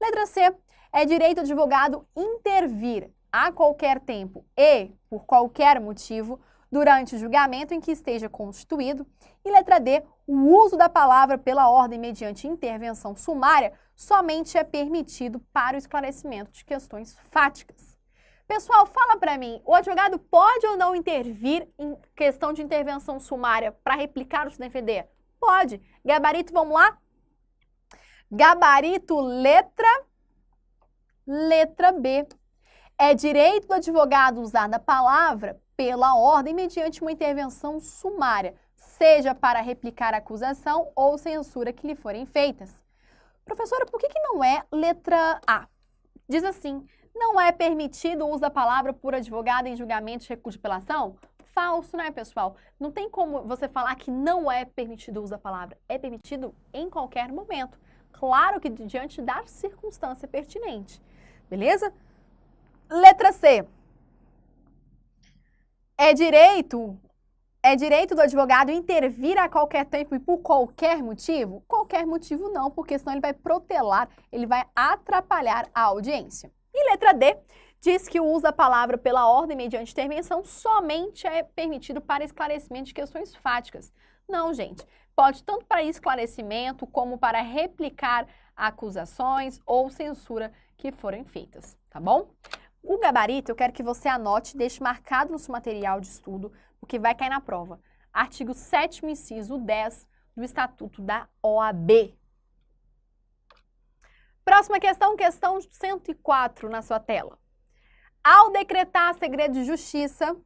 Letra C. É direito do advogado intervir a qualquer tempo e, por qualquer motivo, durante o julgamento em que esteja constituído. E letra D, o uso da palavra pela ordem mediante intervenção sumária somente é permitido para o esclarecimento de questões fáticas. Pessoal, fala para mim, o advogado pode ou não intervir em questão de intervenção sumária para replicar ou se defender? Pode. Gabarito, vamos lá? Gabarito, letra B. É direito do advogado usar da palavra pela ordem mediante uma intervenção sumária, seja para replicar a acusação ou censura que lhe forem feitas. Professora, por que não é letra A? Diz assim, não é permitido o uso da palavra por advogado em julgamento de recurso de apelação? Falso, né, pessoal? Não tem como você falar que não é permitido o uso da palavra. É permitido em qualquer momento. Claro que diante da circunstância pertinente. Beleza? Letra C. É direito do advogado intervir a qualquer tempo e por qualquer motivo? Qualquer motivo não, porque senão ele vai protelar, ele vai atrapalhar a audiência. E letra D diz que o uso da palavra pela ordem mediante intervenção somente é permitido para esclarecimento de questões fáticas. Não, gente. Pode tanto para esclarecimento como para replicar acusações ou censura que forem feitas, tá bom? O gabarito eu quero que você anote e deixe marcado no seu material de estudo, porque vai cair na prova. Artigo 7º, inciso 10 do Estatuto da OAB. Próxima questão, questão 104 na sua tela. Ao decretar segredo de justiça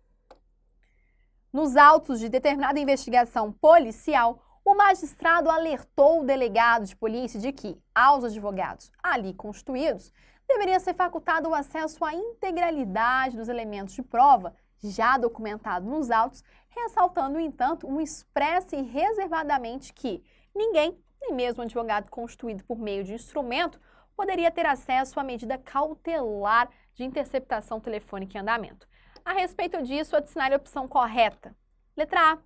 nos autos de determinada investigação policial, o magistrado alertou o delegado de polícia de que, aos advogados ali constituídos, deveria ser facultado o acesso à integralidade dos elementos de prova já documentado nos autos, ressaltando, no entanto, expresso e reservadamente que ninguém, nem mesmo um advogado constituído por meio de instrumento, poderia ter acesso à medida cautelar de interceptação telefônica em andamento. A respeito disso, assinale a opção correta. Letra A.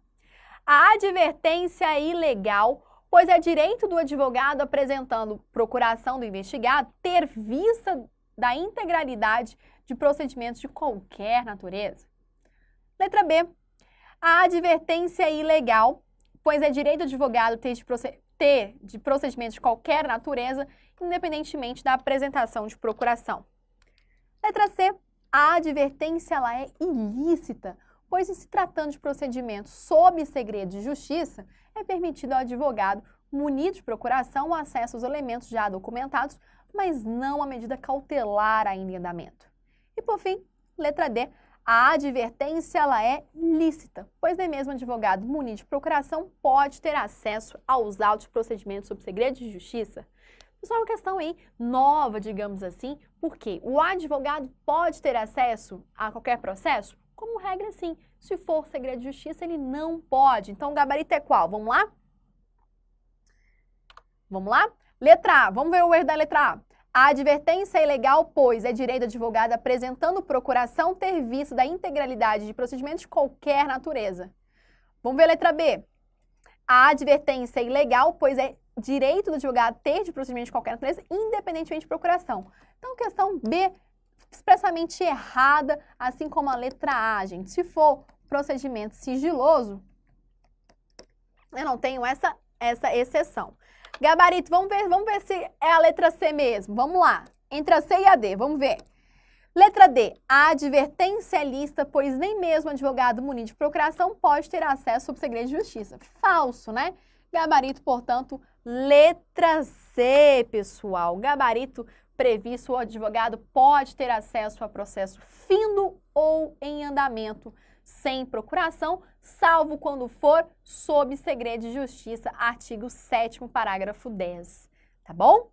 A advertência é ilegal, pois é direito do advogado apresentando procuração do investigado ter vista da integralidade de procedimentos de qualquer natureza. Letra B. A advertência é ilegal, pois é direito do advogado ter de procedimentos de qualquer natureza, independentemente da apresentação de procuração. Letra C. A advertência ela é ilícita, pois, em se tratando de procedimentos sob segredo de justiça, é permitido ao advogado, munido de procuração, o acesso aos elementos já documentados, mas não à medida cautelar ainda em andamento. E, por fim, letra D. A advertência ela é lícita, pois nem mesmo advogado munido de procuração pode ter acesso aos autos de procedimentos sob segredo de justiça. Isso é uma questão aí nova, digamos assim, porque o advogado pode ter acesso a qualquer processo? Como regra, sim. Se for segredo de justiça, ele não pode. Então, o gabarito é qual? Vamos lá? Vamos lá? Letra A. Vamos ver o erro da letra A. A advertência é ilegal, pois é direito do advogado apresentando procuração ter visto da integralidade de procedimentos de qualquer natureza. Vamos ver a letra B. A advertência é ilegal, pois é direito do advogado ter de procedimento de qualquer natureza, independentemente de procuração. Então, questão B, expressamente errada, assim como a letra A, gente. Se for procedimento sigiloso, eu não tenho essa exceção. Gabarito, vamos ver se é a letra C mesmo. Vamos lá. Entre a C e a D, vamos ver. Letra D. A advertência é lícita, pois nem mesmo advogado munido de procuração pode ter acesso ao segredo de justiça. Falso, né? Gabarito, portanto, letra C, pessoal. Gabarito previsto, o advogado pode ter acesso a processo findo ou em andamento sem procuração, salvo quando for sob segredo de justiça, artigo 7º, parágrafo 10. Tá bom?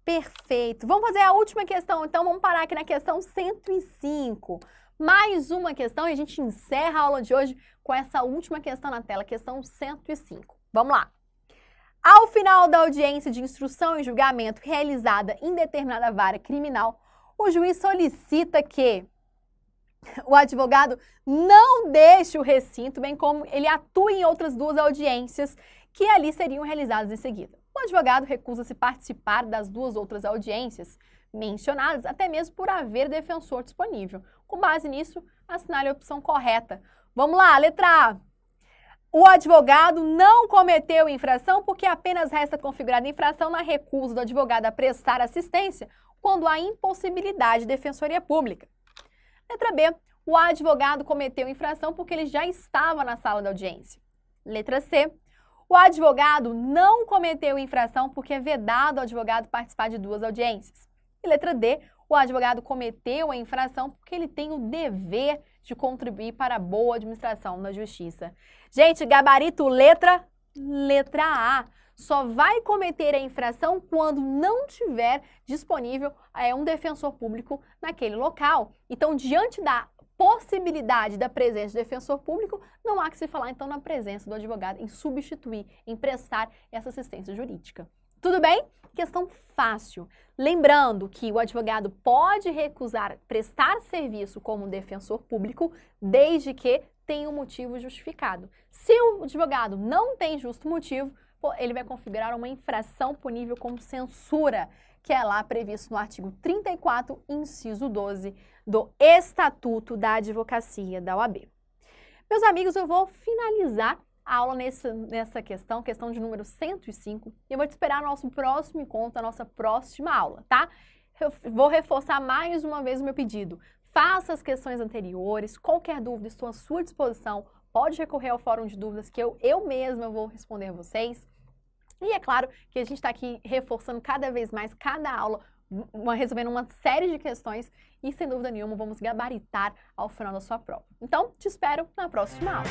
Perfeito. Vamos fazer a última questão, então vamos parar aqui na questão 105. Mais uma questão e a gente encerra a aula de hoje com essa última questão na tela, questão 105. Vamos lá. Ao final da audiência de instrução e julgamento realizada em determinada vara criminal, o juiz solicita que o advogado não deixe o recinto, bem como ele atue em outras duas audiências que ali seriam realizadas em seguida. O advogado recusa-se participar das duas outras audiências mencionadas, até mesmo por haver defensor disponível. Com base nisso, assinale a opção correta. Vamos lá, letra A. O advogado não cometeu infração porque apenas resta configurada infração na recusa do advogado a prestar assistência quando há impossibilidade de defensoria pública. Letra B. O advogado cometeu infração porque ele já estava na sala da audiência. Letra C. O advogado não cometeu infração porque é vedado ao advogado participar de duas audiências. E letra D. O advogado cometeu a infração porque ele tem o dever de contribuir para a boa administração da justiça. Gente, gabarito letra A. Só vai cometer a infração quando não tiver disponível um defensor público naquele local. Então, diante da possibilidade da presença de defensor público, não há que se falar, então, na presença do advogado em substituir, em prestar essa assistência jurídica. Tudo bem? Questão fácil. Lembrando que o advogado pode recusar prestar serviço como defensor público desde que tenha um motivo justificado. Se o advogado não tem justo motivo, ele vai configurar uma infração punível como censura, que é lá previsto no artigo 34, inciso 12 do Estatuto da Advocacia da OAB. Meus amigos, eu vou finalizar a aula nessa questão de número 105, e eu vou te esperar no nosso próximo encontro, a nossa próxima aula, tá? Eu vou reforçar mais uma vez o meu pedido. Faça as questões anteriores, qualquer dúvida estou à sua disposição, pode recorrer ao fórum de dúvidas que eu mesma vou responder a vocês. E é claro que a gente está aqui reforçando cada vez mais, cada aula, resolvendo uma série de questões e, sem dúvida nenhuma, vamos gabaritar ao final da sua prova. Então, te espero na próxima aula.